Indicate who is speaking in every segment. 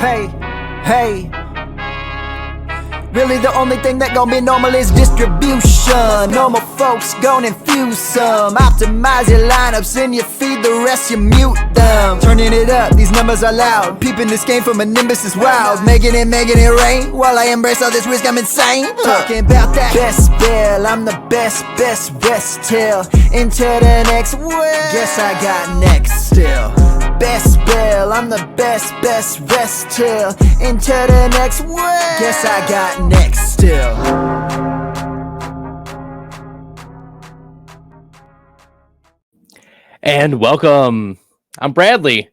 Speaker 1: Hey, hey. Really the only thing that gon' be normal is distribution. Normal folks gon' infuse some. Optimize your lineups and you feed the rest, you mute them. Turning it up, these numbers are loud. Peeping this game from a nimbus is wild. Making it rain. While I embrace all this risk, I'm insane. Talking about that best bill, I'm the best rest till into the next world. Guess I got next still. Best bill, I'm the best rest till into the next world. Guess I got next still.
Speaker 2: And welcome. I'm Bradley.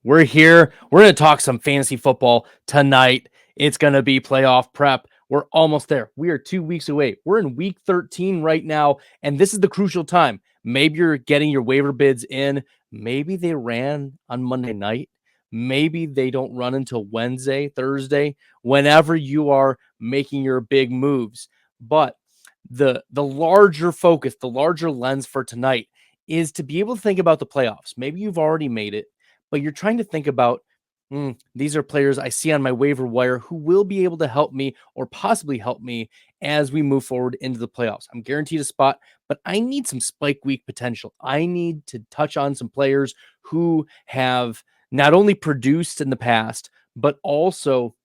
Speaker 2: We're here. We're going to talk some fantasy football tonight. It's going to be playoff prep. We're almost there. We are 2 weeks away. We're in week 13 right now, and this is the crucial time. Maybe you're getting your waiver bids in. Maybe they ran on Monday night. Maybe they don't run until Wednesday, Thursday, whenever you are making your big moves. But the larger focus, the larger lens for tonight is to be able to think about the playoffs. Maybe you've already made it, but you're trying to think about, these are players I see on my waiver wire who will be able to help me or possibly help me as we move forward into the playoffs. I'm guaranteed a spot, but I need some spike week potential. I need to touch on some players who have not only produced in the past, but also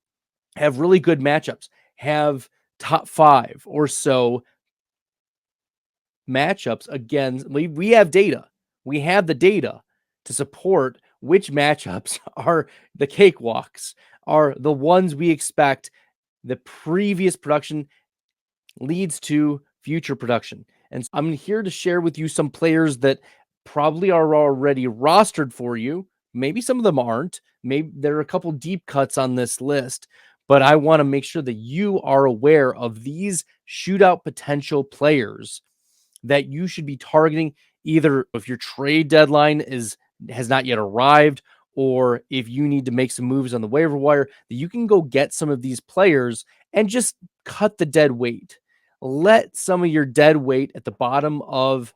Speaker 2: have really good matchups, have top 5 or so matchups against. We have data. We have the data to support which matchups are the cakewalks, are the ones we expect the previous production leads to future production. And I'm here to share with you some players that probably are already rostered for you. Maybe some of them aren't. Maybe there are a couple deep cuts on this list, but I want to make sure that you are aware of these shootout potential players that you should be targeting, either if your trade deadline has not yet arrived, or if you need to make some moves on the waiver wire, that you can go get some of these players and just cut the dead weight. Let some of your dead weight at the bottom of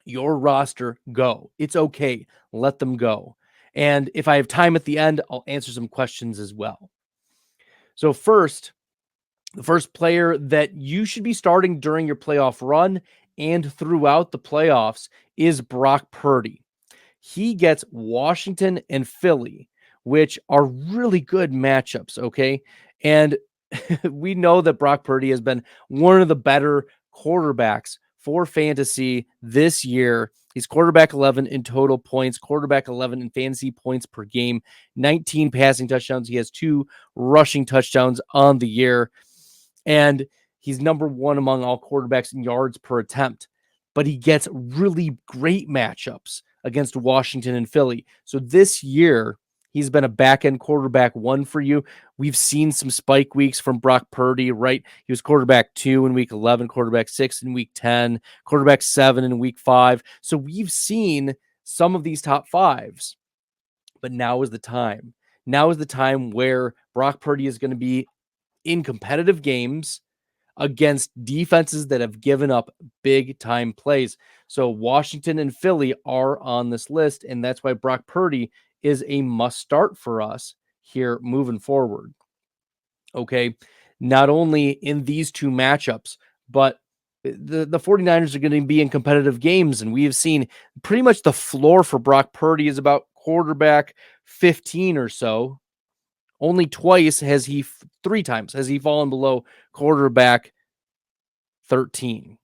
Speaker 2: your roster go. It's okay. Let them go. And if I have time at the end, I'll answer some questions as well. So the first player that you should be starting during your playoff run and throughout the playoffs is Brock Purdy. He gets Washington and Philly, which are really good matchups, okay? And we know that Brock Purdy has been one of the better quarterbacks for fantasy this year. He's quarterback 11 in total points, quarterback 11 in fantasy points per game, 19 passing touchdowns. He has 2 rushing touchdowns on the year. And he's number 1 among all quarterbacks in yards per attempt. But he gets really great matchups against Washington and Philly. So this year, he's been a back-end quarterback 1 for you. We've seen some spike weeks from Brock Purdy, right? He was quarterback 2 in week 11, quarterback 6 in week 10, quarterback 7 in week 5. So we've seen some of these top 5s. But now is the time. Now is the time where Brock Purdy is going to be in competitive games against defenses that have given up big time plays. So Washington and Philly are on this list, and that's why Brock Purdy is a must start for us here moving forward. Okay, not only in these 2 matchups, but the 49ers are going to be in competitive games, and we have seen pretty much the floor for Brock Purdy is about quarterback 15 or so. Only 3 times has he fallen below quarterback 13.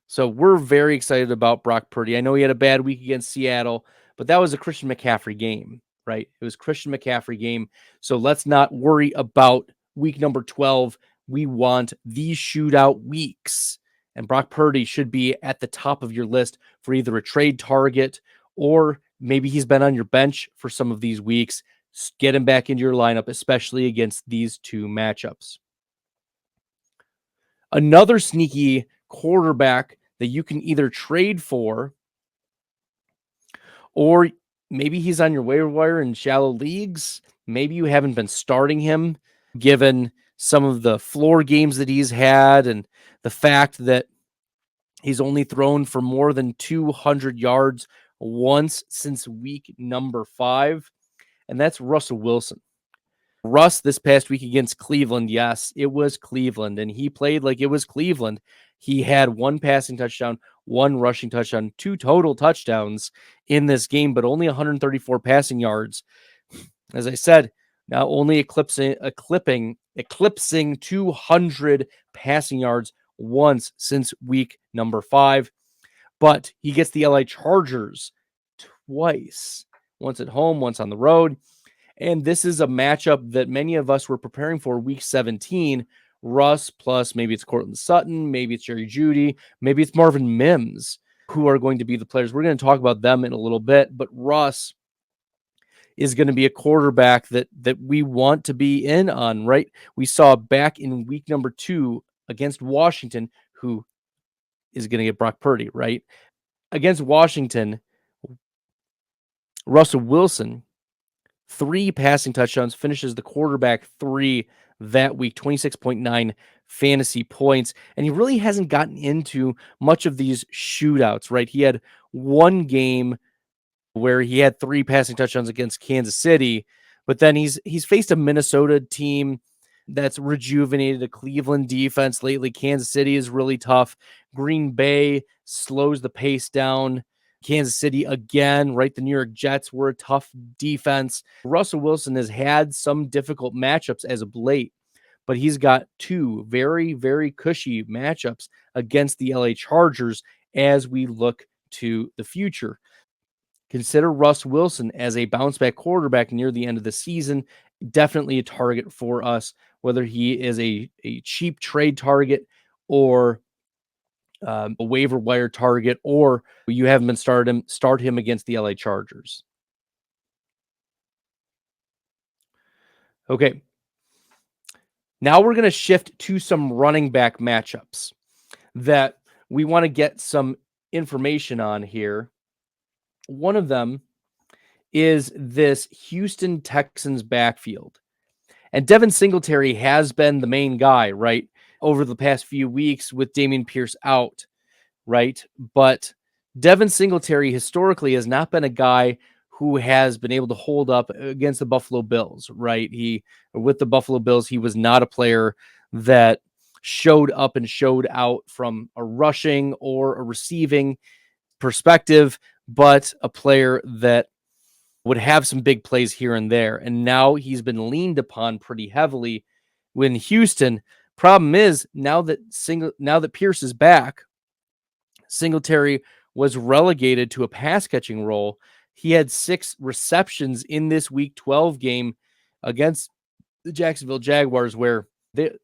Speaker 2: So we're very excited about Brock Purdy. I know he had a bad week against Seattle, but that was a Christian McCaffrey game, right? It was Christian McCaffrey game. So let's not worry about week number 12. We want these shootout weeks. And Brock Purdy should be at the top of your list for either a trade target or maybe he's been on your bench for some of these weeks. Get him back into your lineup, especially against these 2 matchups. Another sneaky quarterback that you can either trade for, or maybe he's on your waiver wire in shallow leagues. Maybe you haven't been starting him given some of the floor games that he's had and the fact that he's only thrown for more than 200 yards once since week number 5. And that's Russell Wilson. Russ this past week against Cleveland, yes, it was Cleveland, and he played like it was Cleveland. He had one passing touchdown, one rushing touchdown, two total touchdowns in this game, but only 134 passing yards. As I said, now only eclipsing 200 passing yards once since week number 5. But he gets the LA Chargers twice, once at home, once on the road. And this is a matchup that many of us were preparing for week 17. Russ plus maybe it's Cortland Sutton, maybe it's Jerry Jeudy, maybe it's Marvin Mims, who are going to be the players. We're going to talk about them in a little bit, but Russ is going to be a quarterback that we want to be in on, right? We saw back in week number 2 against Washington, who is going to get Brock Purdy, right? Against Washington, Russell Wilson, 3 passing touchdowns, finishes the quarterback 3 that week, 26.9 fantasy points. And he really hasn't gotten into much of these shootouts, right? He had one game where he had 3 passing touchdowns against Kansas City, but then he's faced a Minnesota team that's rejuvenated, a Cleveland defense lately. Kansas City is really tough. Green Bay slows the pace down. Kansas City again, right? The New York Jets were a tough defense. Russell Wilson has had some difficult matchups as of late, but he's got 2 very, very cushy matchups against the LA Chargers as we look to the future. Consider Russ Wilson as a bounce back quarterback near the end of the season. Definitely a target for us, whether he is a cheap trade target or a waiver wire target, or you haven't been start him against the LA Chargers. Okay. Now we're going to shift to some running back matchups that we want to get some information on here. One of them is this Houston Texans backfield. And Devin Singletary has been the main guy, right, over the past few weeks with Dameon Pierce out, right? But Devin Singletary historically has not been a guy who has been able to hold up against the Buffalo Bills, right? With the Buffalo Bills, he was not a player that showed up and showed out from a rushing or a receiving perspective, but a player that would have some big plays here and there. And now he's been leaned upon pretty heavily in Houston. Problem is now that Pierce is back, Singletary was relegated to a pass catching role. He had 6 receptions in this week 12 game against the Jacksonville Jaguars, where the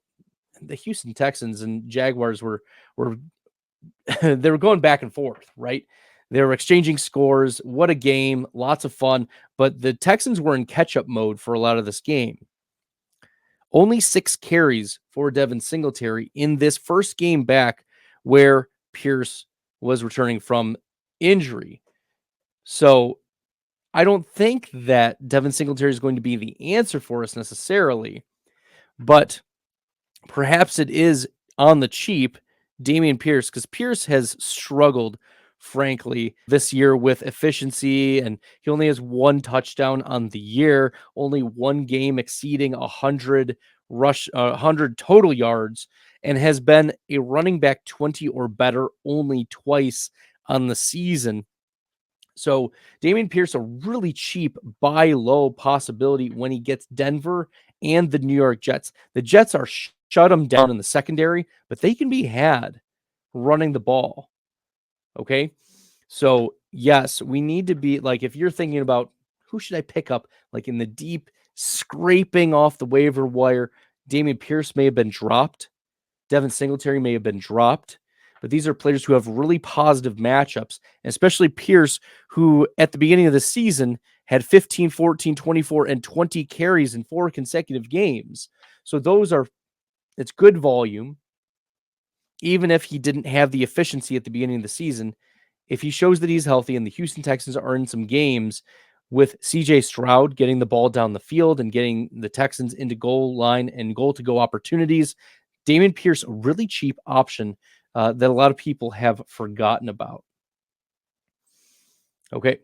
Speaker 2: Houston Texans and Jaguars were they were going back and forth, right? They were exchanging scores. What a game. Lots of fun. But the Texans were in catch-up mode for a lot of this game. Only 6 carries for Devin Singletary in this first game back where Pierce was returning from injury. So I don't think that Devin Singletary is going to be the answer for us necessarily, but perhaps it is on the cheap Dameon Pierce, because Pierce has struggled, frankly, this year with efficiency, and he only has 1 touchdown on the year, only 1 game exceeding 100 total yards, and has been a running back 20 or better only twice on the season. So Dameon Pierce, a really cheap buy low possibility when he gets Denver and the New York Jets. The Jets are shut him down in the secondary, but they can be had running the ball. Okay. So yes, we need to be like, if you're thinking about who should I pick up, like in the deep scraping off the waiver wire, Dameon Pierce may have been dropped. Devin Singletary may have been dropped. But these are players who have really positive matchups, and especially Pierce, who at the beginning of the season had 15, 14, 24, and 20 carries in 4 consecutive games. So it's good volume. Even if he didn't have the efficiency at the beginning of the season, if he shows that he's healthy and the Houston Texans are in some games with CJ Stroud getting the ball down the field and getting the Texans into goal line and goal to go opportunities, Dameon Pierce, a really cheap option that a lot of people have forgotten about. Okay.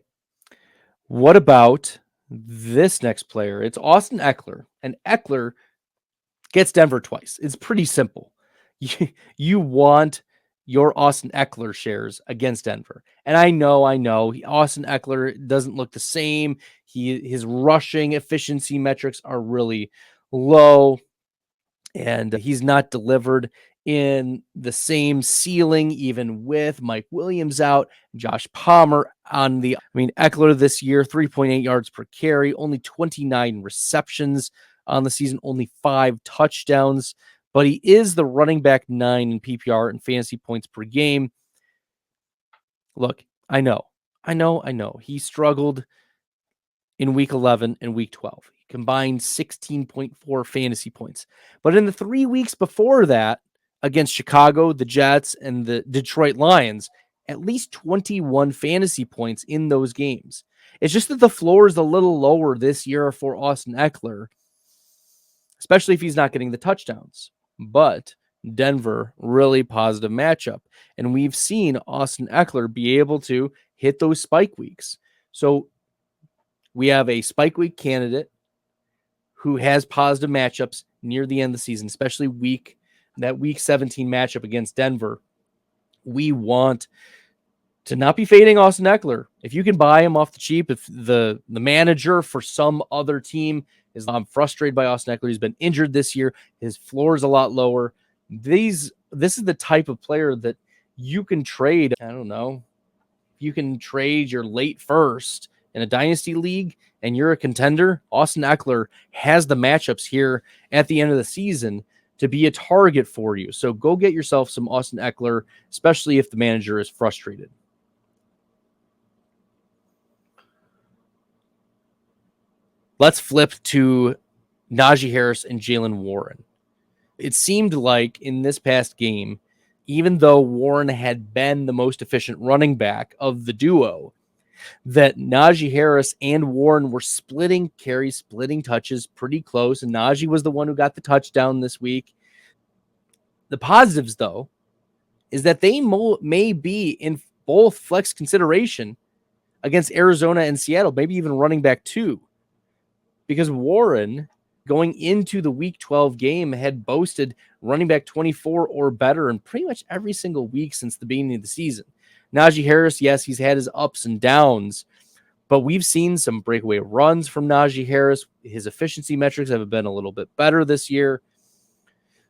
Speaker 2: What about this next player? It's Austin Eckler. and Eckler gets Denver twice. It's pretty simple. You want your Austin Eckler shares against Denver. And I know Austin Eckler doesn't look the same. His rushing efficiency metrics are really low, and he's not delivered in the same ceiling, even with Mike Williams out, Josh Palmer on the. I mean, Eckler this year, 3.8 yards per carry, only 29 receptions on the season, only 5 touchdowns, but he is the running back 9 in PPR and fantasy points per game. Look, I know. He struggled in week 11 and week 12. He combined 16.4 fantasy points. But in the 3 weeks before that, against Chicago, the Jets, and the Detroit Lions, at least 21 fantasy points in those games. It's just that the floor is a little lower this year for Austin Eckler, especially if he's not getting the touchdowns. But Denver, really positive matchup. And we've seen Austin Eckler be able to hit those spike weeks. So we have a spike week candidate who has positive matchups near the end of the season, especially week 17 matchup against Denver. We want to not be fading Austin Eckler. If you can buy him off the cheap, if the manager for some other team is frustrated by Austin Eckler, he's been injured this year, his floor is a lot lower. This is the type of player that you can trade. I don't know. You can trade your late first in a dynasty league and you're a contender. Austin Eckler has the matchups here at the end of the season to be a target for you. So go get yourself some Austin Eckler, especially if the manager is frustrated. Let's flip to Najee Harris and Jaylen Warren. It seemed like in this past game, even though Warren had been the most efficient running back of the duo, that Najee Harris and Warren were splitting carries, splitting touches pretty close, and Najee was the one who got the touchdown this week. The positives, though, is that they may be in both flex consideration against Arizona and Seattle, maybe even running back 2, because Warren, going into the Week 12 game, had boasted running back 24 or better in pretty much every single week since the beginning of the season. Najee Harris, yes, he's had his ups and downs, but we've seen some breakaway runs from Najee Harris. His efficiency metrics have been a little bit better this year.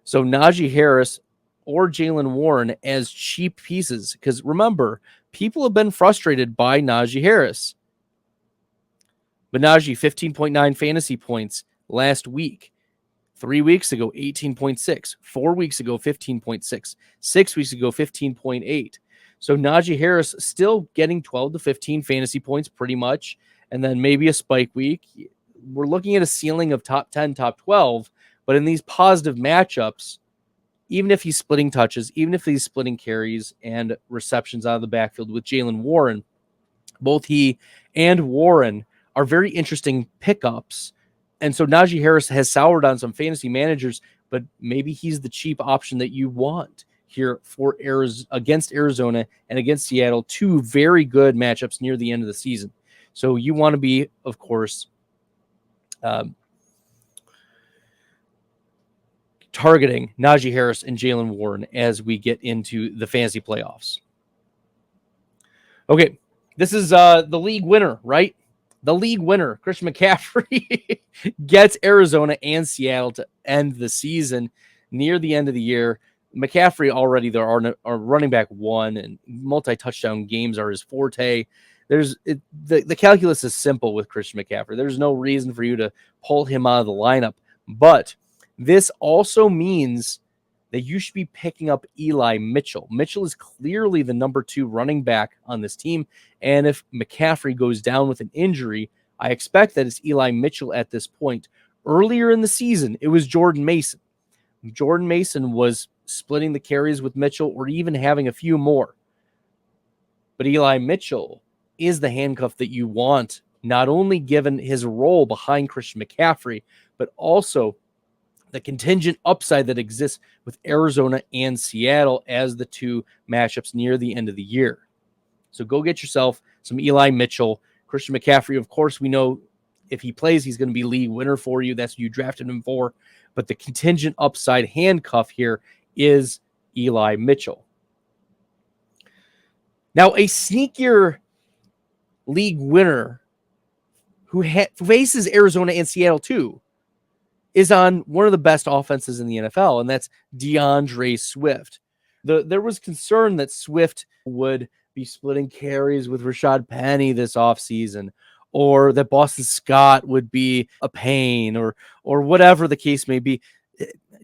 Speaker 2: So Najee Harris or Jaylen Warren as cheap pieces, because remember, people have been frustrated by Najee Harris. But Najee, 15.9 fantasy points last week. 3 weeks ago, 18.6. 4 weeks ago, 15.6. 6 weeks ago, 15.8. So Najee Harris still getting 12 to 15 fantasy points pretty much, and then maybe a spike week. We're looking at a ceiling of top 10, top 12, but in these positive matchups, even if he's splitting touches, even if he's splitting carries and receptions out of the backfield with Jaylen Warren, both he and Warren are very interesting pickups. And so Najee Harris has soured on some fantasy managers, but maybe he's the cheap option that you want here for against Arizona and against Seattle, 2 very good matchups near the end of the season. So you want to be, of course, targeting Najee Harris and Jaylen Warren as we get into the fantasy playoffs. Okay, this is the league winner, right? The league winner, Christian McCaffrey, gets Arizona and Seattle to end the season near the end of the year. McCaffrey already there are running back 1, and multi-touchdown games are his forte. The calculus is simple with Christian McCaffrey. There's no reason for you to pull him out of the lineup, but this also means that you should be picking up Eli Mitchell. Mitchell is clearly the number 2 running back on this team, and if McCaffrey goes down with an injury, I expect that it's Eli Mitchell at this point. Earlier in the season, it was Jordan Mason. Jordan Mason was splitting the carries with Mitchell or even having a few more. But Eli Mitchell is the handcuff that you want, not only given his role behind Christian McCaffrey, but also the contingent upside that exists with Arizona and Seattle as the 2 matchups near the end of the year. So go get yourself some Eli Mitchell. Christian McCaffrey, of course, we know if he plays, he's going to be league winner for you. That's what you drafted him for. But the contingent upside handcuff here is Eli Mitchell. Now, a sneakier league winner who faces Arizona and Seattle too is on one of the best offenses in the NFL, and that's DeAndre Swift. There was concern that Swift would be splitting carries with Rashad Penny this offseason, or that Boston Scott would be a pain, or whatever the case may be.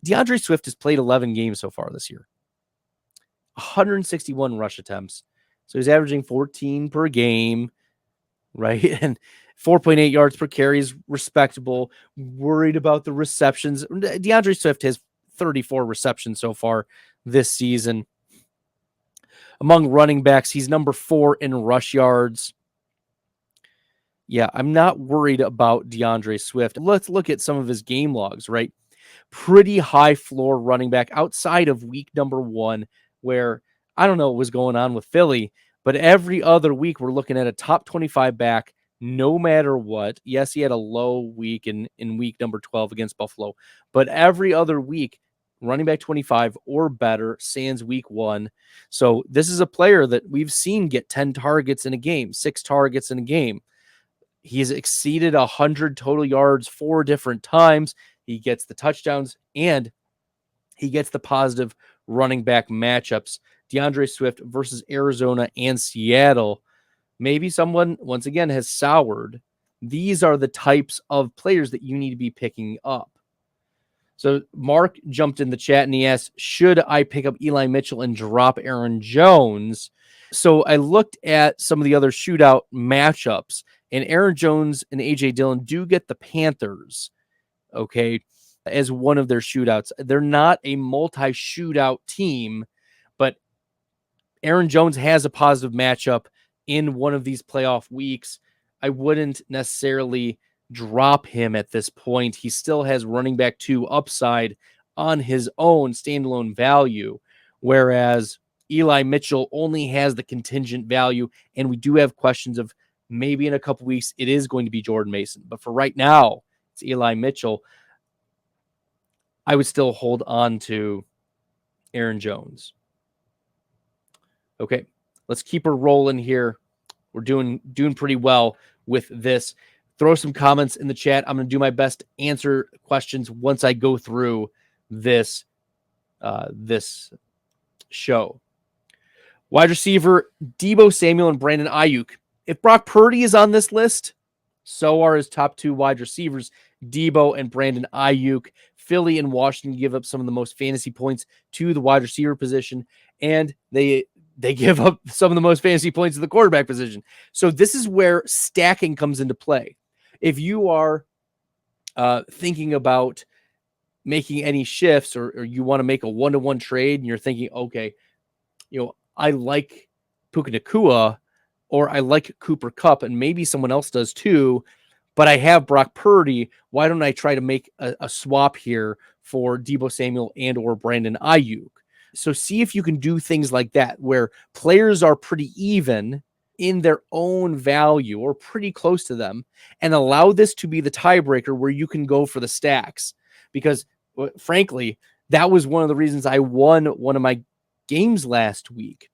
Speaker 2: DeAndre Swift has played 11 games so far this year, 161 rush attempts. So he's averaging 14 per game, right? And 4.8 yards per carry is respectable. Worried about the receptions. DeAndre Swift has 34 receptions so far this season. Among running backs, he's number 4 in rush yards. Yeah, I'm not worried about DeAndre Swift. Let's look at some of his game logs, right? Pretty high floor running back outside of week number 1, where I don't know what was going on with Philly, but every other week we're looking at a top 25 back no matter what. Yes, he had a low week in week number 12 against Buffalo, but every other week, running back 25 or better, sans week 1. So this is a player that we've seen get 10 targets in a game, 6 targets in a game. He's exceeded 100 total yards 4 different times. He gets the touchdowns and he gets the positive running back matchups. DeAndre Swift versus Arizona and Seattle. Maybe someone, once again, has soured. These are the types of players that you need to be picking up. So Mark jumped in the chat and he asked, should I pick up Eli Mitchell and drop Aaron Jones? So I looked at some of the other shootout matchups, and Aaron Jones and A.J. Dillon do get the Panthers, okay, as one of their shootouts. They're not a multi-shootout team, but Aaron Jones has a positive matchup in one of these playoff weeks. I wouldn't necessarily drop him at this point. He still has running back 2 upside on his own standalone value, whereas Eli Mitchell only has the contingent value, and we do have questions of maybe in a couple weeks it is going to be Jordan Mason. But for right now, it's Eli Mitchell. I would still hold on to Aaron Jones. Okay, let's keep her rolling here. We're doing pretty well with this. Throw some comments in the chat. I'm going to do my best to answer questions once I go through this show. Wide receiver, Deebo Samuel and Brandon Ayuk. If Brock Purdy is on this list, so are his top 2 wide receivers, Deebo and Brandon Ayuk. Philly and Washington give up some of the most fantasy points to the wide receiver position, and they give up some of the most fantasy points to the quarterback position. So this is where stacking comes into play. If you are thinking about making any shifts, or you want to make a 1-to-1 trade, and you're thinking, okay, I like Puka Nacua, or I like Cooper Kupp, and maybe someone else does too, but I have Brock Purdy. Why don't I try to make a swap here for Deebo Samuel and or Brandon Ayuk? So see if you can do things like that, where players are pretty even in their own value or pretty close to them, and allow this to be the tiebreaker where you can go for the stacks. Because frankly, that was one of the reasons I won one of my games last week.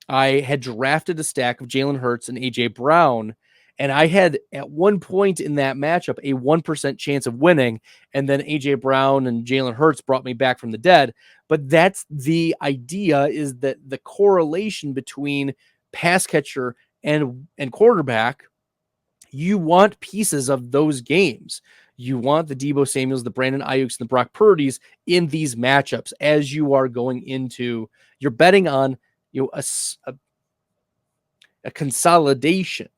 Speaker 2: I had drafted a stack of Jalen Hurts and A.J. Brown, and I had at one point in that matchup a 1% chance of winning, and then A.J. Brown and Jalen Hurts brought me back from the dead. But that's the idea, is that the correlation between pass catcher and quarterback, you want pieces of those games. You want the Deebo Samuels, the Brandon Ayuks, and the Brock Purdys in these matchups as you are going into, you're betting on a consolidation.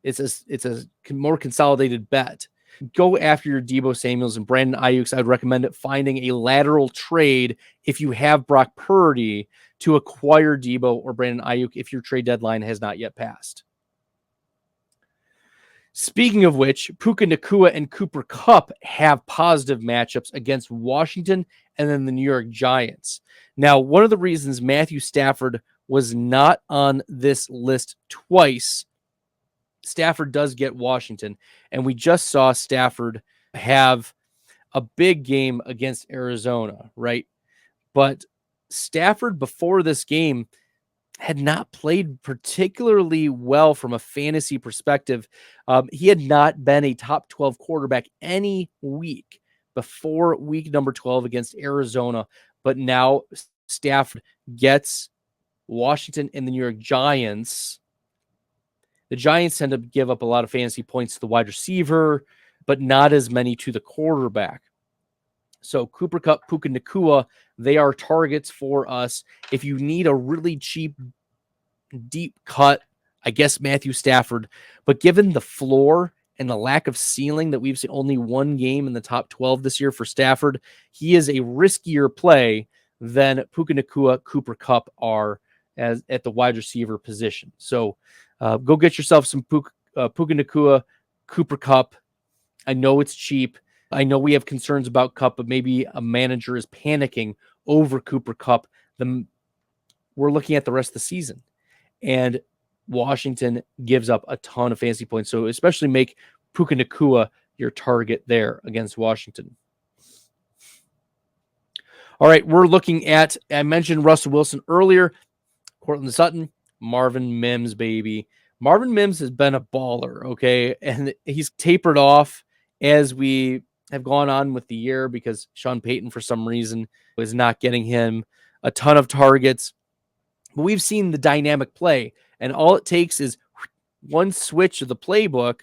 Speaker 2: It's a more consolidated bet. Go after your Deebo Samuels and Brandon Ayuks. I'd recommend finding a lateral trade if you have Brock Purdy to acquire Deebo or Brandon Ayuk if your trade deadline has not yet passed. Speaking of which, Puka Nacua and Cooper Kupp have positive matchups against Washington and then the New York Giants. Now, one of the reasons Matthew Stafford was not on this list twice Stafford does get Washington, and we just saw Stafford have a big game against Arizona, right? But Stafford before this game had not played particularly well from a fantasy perspective. He had not been a top 12 quarterback any week before week number 12 against Arizona. But now Stafford gets Washington and the New York Giants. The Giants tend to give up a lot of fantasy points to the wide receiver, but not as many to the quarterback. So Cooper Kupp, Puka Nacua, they are targets for us. If you need a really cheap, deep cut, I guess Matthew Stafford. But given the floor and the lack of ceiling that we've seen only one game in the top 12 this year for Stafford, he is a riskier play than Puka Nacua, Cooper Kupp are as at the wide receiver position. So go get yourself some Puka Nacua, Cooper Kupp. I know it's cheap. I know we have concerns about Kupp, but maybe a manager is panicking over Cooper Kupp. We're looking at the rest of the season, and Washington gives up a ton of fantasy points. So especially make Puka Nacua your target there against Washington. All right, we're looking at, I mentioned Russell Wilson earlier, Cortland Sutton, Marvin Mims, baby. Marvin Mims has been a baller, okay? And he's tapered off as we have gone on with the year because Sean Payton, for some reason, was not getting him a ton of targets. But we've seen the dynamic play, and all it takes is one switch of the playbook,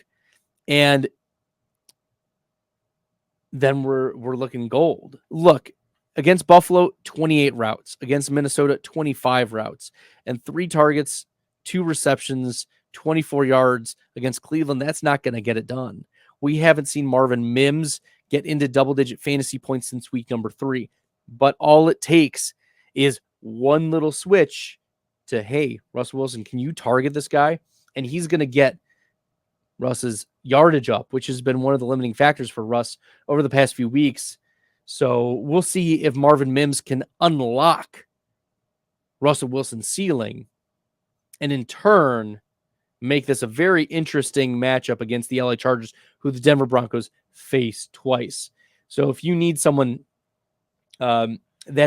Speaker 2: and then we're looking gold. Look, against Buffalo, 28 routes. Against Minnesota, 25 routes. And 3 targets, 2 receptions, 24 yards. Against Cleveland, that's not going to get it done. We haven't seen Marvin Mims get into double-digit fantasy points since week number 3. But all it takes is one little switch to, hey, Russell Wilson, can you target this guy? And he's going to get Russ's yardage up, which has been one of the limiting factors for Russ over the past few weeks. So we'll see if Marvin Mims can unlock Russell Wilson's ceiling and in turn make this a very interesting matchup against the LA Chargers, who the Denver Broncos face twice. So if you need someone that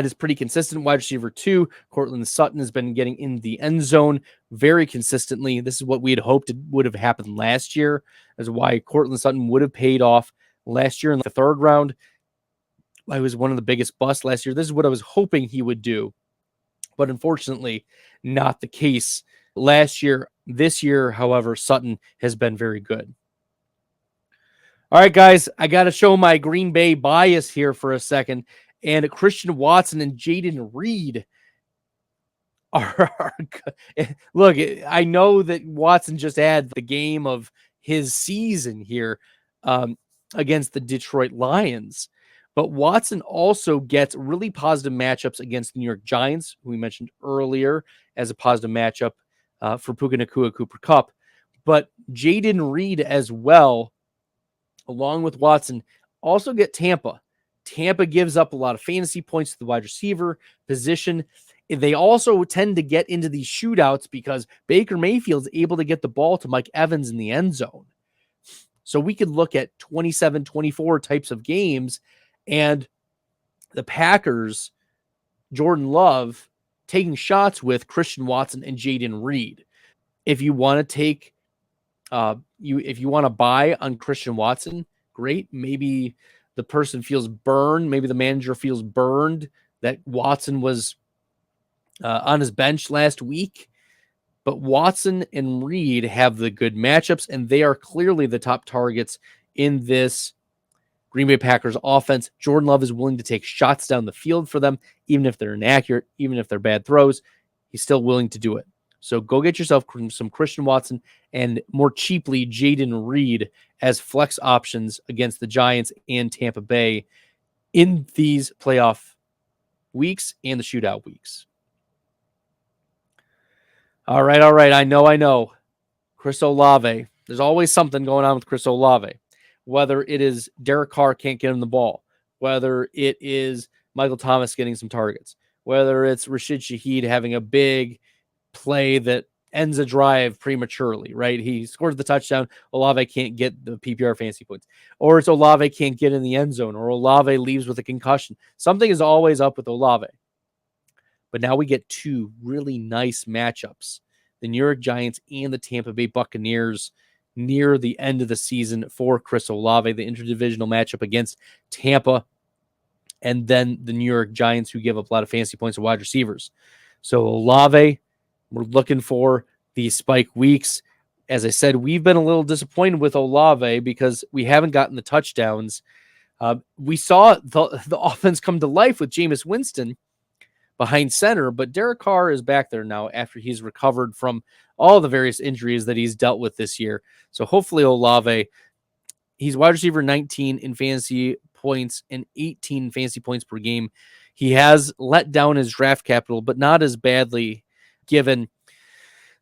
Speaker 2: is pretty consistent, wide receiver 2, Cortland Sutton has been getting in the end zone very consistently. This is what we had hoped would have happened last year, as why Cortland Sutton would have paid off last year in the 3rd round. I was one of the biggest busts last year. This is what I was hoping he would do, but unfortunately not the case last year. This year, however, Sutton has been very good. All right, guys, I got to show my Green Bay bias here for a second. And Christian Watson and Jaden Reed are look, I know that Watson just had the game of his season here against the Detroit Lions. But Watson also gets really positive matchups against the New York Giants, who we mentioned earlier as a positive matchup for Puka Nacua, Cooper Kupp. But Jaden Reed as well, along with Watson, also get Tampa. Tampa gives up a lot of fantasy points to the wide receiver position. They also tend to get into these shootouts because Baker Mayfield's able to get the ball to Mike Evans in the end zone. So we could look at 27-24 types of games, and the Packers, Jordan Love, taking shots with Christian Watson and Jaden Reed. If you want to take, if you want to buy on Christian Watson, great. Maybe the person feels burned. Maybe the manager feels burned that Watson was on his bench last week. But Watson and Reed have the good matchups, and they are clearly the top targets in this Green Bay Packers offense. Jordan Love is willing to take shots down the field for them, even if they're inaccurate, even if they're bad throws. He's still willing to do it. So go get yourself some Christian Watson and more cheaply Jaden Reed as flex options against the Giants and Tampa Bay in these playoff weeks and the shootout weeks. All right. I know. Chris Olave. There's always something going on with Chris Olave. Whether it is Derek Carr can't get him the ball, whether it is Michael Thomas getting some targets, whether it's Rashid Shaheed having a big play that ends a drive prematurely, right? He scores the touchdown. Olave can't get the PPR fantasy points, or it's Olave can't get in the end zone, or Olave leaves with a concussion. Something is always up with Olave. But now we get two really nice matchups, the New York Giants and the Tampa Bay Buccaneers near the end of the season for Chris Olave, the interdivisional matchup against Tampa, and then the New York Giants, who give up a lot of fantasy points to wide receivers. So Olave, we're looking for these spike weeks. As I said, we've been a little disappointed with Olave because we haven't gotten the touchdowns. We saw the offense come to life with Jameis Winston behind center, but Derek Carr is back there now after he's recovered from all the various injuries that he's dealt with this year. So hopefully Olave, he's wide receiver 19 in fantasy points and 18 fantasy points per game. He has let down his draft capital, but not as badly, given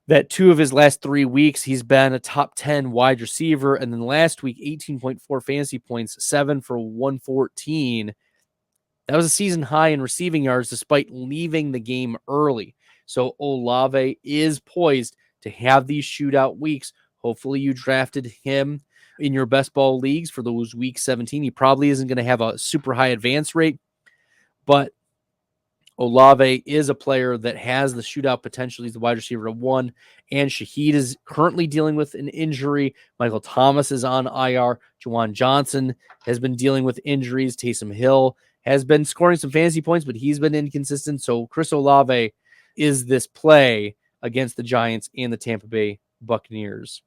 Speaker 2: that 2 of his last 3 weeks, he's been a top 10 wide receiver. And then last week, 18.4 fantasy points, 7 for 114. That was a season high in receiving yards despite leaving the game early. So Olave is poised to have these shootout weeks. Hopefully you drafted him in your best ball leagues for those week 17. He probably isn't going to have a super high advance rate, but Olave is a player that has the shootout potential. He's the wide receiver of 1, and Shaheed is currently dealing with an injury. Michael Thomas is on IR. Juwan Johnson has been dealing with injuries. Taysom Hill has been scoring some fantasy points, but he's been inconsistent. So Chris Olave is this play against the Giants and the Tampa Bay Buccaneers.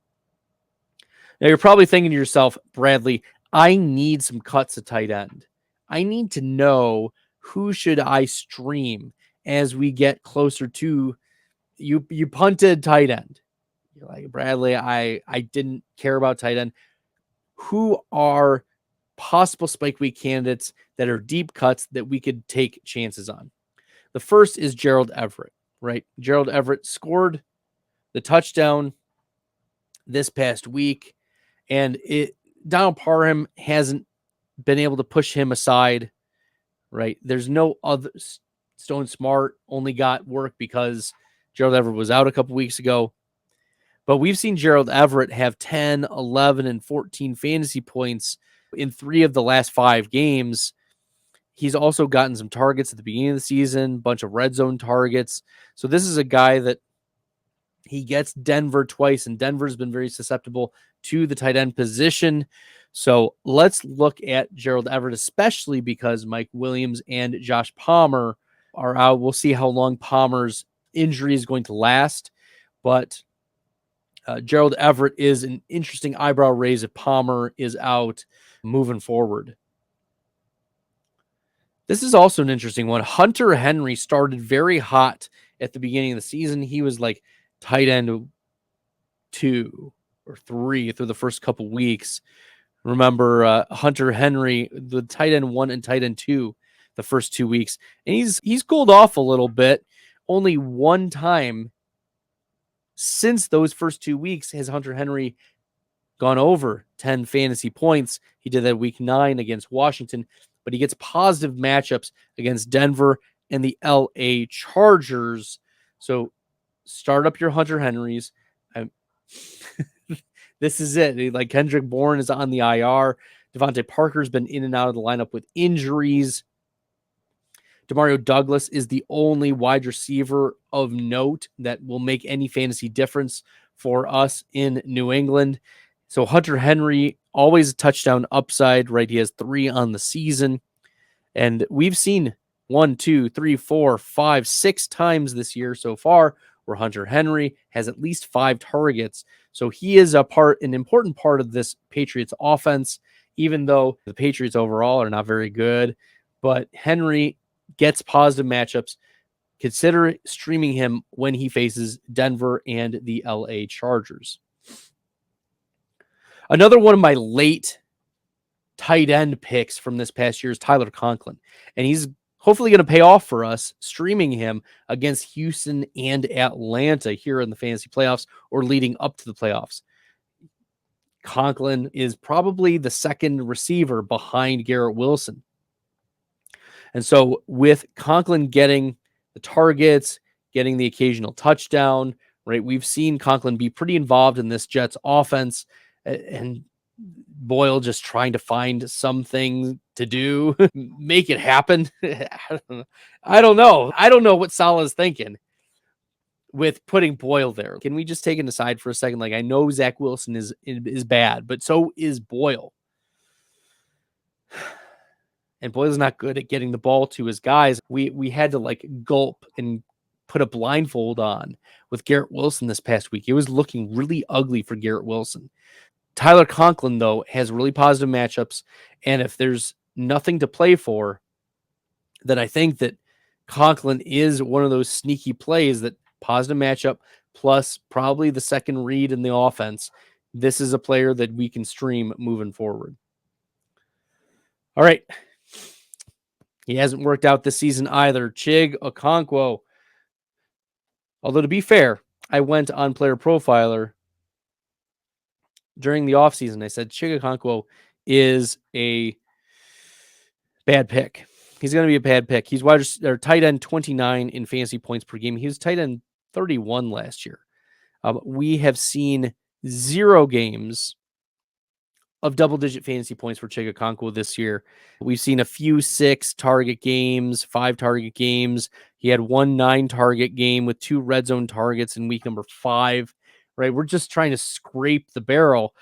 Speaker 2: Now you're probably thinking to yourself, Bradley, I need some cuts at tight end. I need to know who should I stream as we get closer to you. You punted tight end. You're like, Bradley, I didn't care about tight end. Who are possible spike week candidates that are deep cuts that we could take chances on? The first is Gerald Everett, right? Gerald Everett scored the touchdown this past week, and Donald Parham hasn't been able to push him aside, right? There's no other. Stone Smart only got work because Gerald Everett was out a couple weeks ago. But we've seen Gerald Everett have 10, 11, and 14 fantasy points in 3 of the last 5 games. He's also gotten some targets at the beginning of the season, bunch of red zone targets. So this is a guy that he gets Denver twice, and Denver's been very susceptible to the tight end position. So let's look at Gerald Everett, especially because Mike Williams and Josh Palmer are out. We'll see how long Palmer's injury is going to last, but Gerald Everett is an interesting eyebrow raise if Palmer is out moving forward. This is also an interesting one. Hunter Henry started very hot at the beginning of the season. He was like tight end 2 or 3 through the first couple weeks. Remember Hunter Henry, the tight end 1 and tight end 2 the first 2 weeks. And he's cooled off a little bit. Only one time since those first 2 weeks has Hunter Henry gone over 10 fantasy points. He did that week 9 against Washington, but he gets positive matchups against Denver and the LA Chargers. So start up your Hunter Henrys. This is it. Like Kendrick Bourne is on the IR. Devontae Parker's been in and out of the lineup with injuries. Demario Douglas is the only wide receiver of note that will make any fantasy difference for us in New England. So Hunter Henry, always a touchdown upside, right? He has 3 on the season. And we've seen 1, 2, 3, 4, 5, 6 times this year so far where Hunter Henry has at least 5 targets. So he is an important part of this Patriots offense, even though the Patriots overall are not very good. But Henry gets positive matchups. Consider streaming him when he faces Denver and the LA Chargers. Another one of my late tight end picks from this past year is Tyler Conklin. And he's hopefully going to pay off for us streaming him against Houston and Atlanta here in the fantasy playoffs or leading up to the playoffs. Conklin is probably the second receiver behind Garrett Wilson. And so with Conklin getting the targets, getting the occasional touchdown, right? We've seen Conklin be pretty involved in this Jets offense, and Boyle just trying to find something to do, make it happen. I don't know. I don't know what Salah's thinking with putting Boyle there. Can we just take an aside for a second? Like, I know Zach Wilson is bad, but so is Boyle. And Boyle's not good at getting the ball to his guys. We had to like gulp and put a blindfold on with Garrett Wilson this past week. It was looking really ugly for Garrett Wilson. Tyler Conklin, though, has really positive matchups. And if there's nothing to play for, then I think that Conklin is one of those sneaky plays that positive matchup plus probably the second read in the offense. This is a player that we can stream moving forward. All right. He hasn't worked out this season either. Chig Okonkwo. Although, to be fair, I went on Player Profiler during the offseason. I said Chig Okonkwo is a bad pick. He's going to be a bad pick. He's tight end 29 in fantasy points per game. He was tight end 31 last year. We have seen 0 games of double-digit fantasy points for Chig Okonkwo this year. We've seen a few 6-target games, 5-target games. He had 1 9-target game with 2 red zone targets in week number 5. Right, we're just trying to scrape the barrel,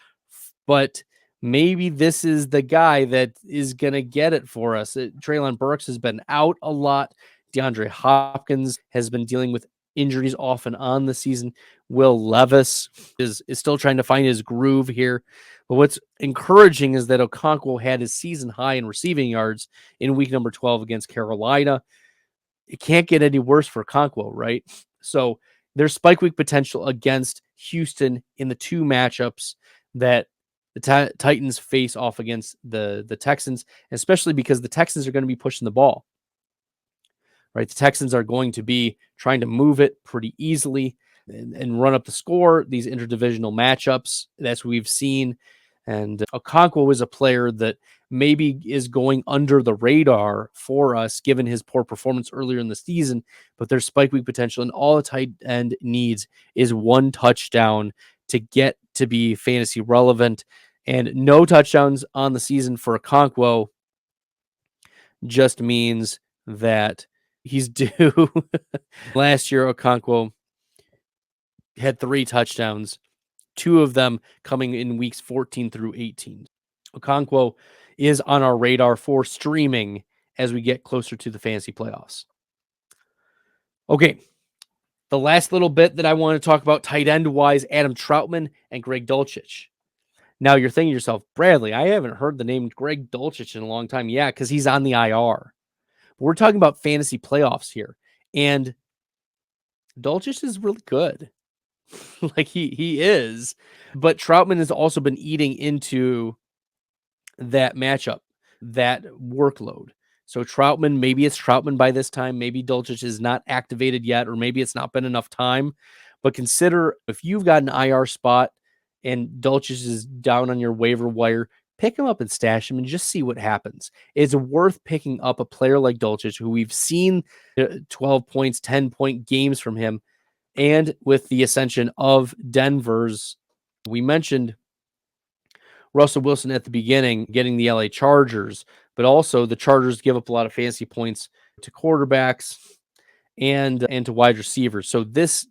Speaker 2: but maybe this is the guy that is going to get it for us. Treylon Burks has been out a lot. DeAndre Hopkins has been dealing with injuries off and on the season. Will Levis is still trying to find his groove here. But what's encouraging is that Okonkwo had his season high in receiving yards in week number 12 against Carolina. It can't get any worse for Okonkwo, right? So there's spike week potential against Houston in the 2 matchups that the Titans face off against the Texans, especially because the Texans are going to be pushing the ball. Right, the Texans are going to be trying to move it pretty easily and run up the score. These interdivisional matchups, that's what we've seen. And Okonkwo is a player that maybe is going under the radar for us, given his poor performance earlier in the season. But there's spike week potential, and all a tight end needs is 1 touchdown to get to be fantasy relevant. And no touchdowns on the season for Okonkwo just means that he's due. Last year, Okonkwo had 3 touchdowns, 2 of them coming in weeks 14 through 18. Okonkwo is on our radar for streaming as we get closer to the fantasy playoffs. Okay, the last little bit that I want to talk about tight end wise, Adam Troutman and Greg Dulcich. Now you're thinking to yourself, Bradley, I haven't heard the name Greg Dulcich in a long time. Yeah, because he's on the IR. We're talking about fantasy playoffs here, and Dulcich is really good. Like he is, but Troutman has also been eating into that matchup, that workload. So Troutman, maybe it's Troutman by this time. Maybe Dulcich is not activated yet, or maybe it's not been enough time. But consider if you've got an IR spot and Dulcich is down on your waiver wire, pick him up and stash him and just see what happens. It's worth picking up a player like Dulcich, who we've seen 12 points, 10-point games from him. And with the ascension of Denver's, we mentioned Russell Wilson at the beginning, getting the LA Chargers, but also the Chargers give up a lot of fantasy points to quarterbacks and to wide receivers. So this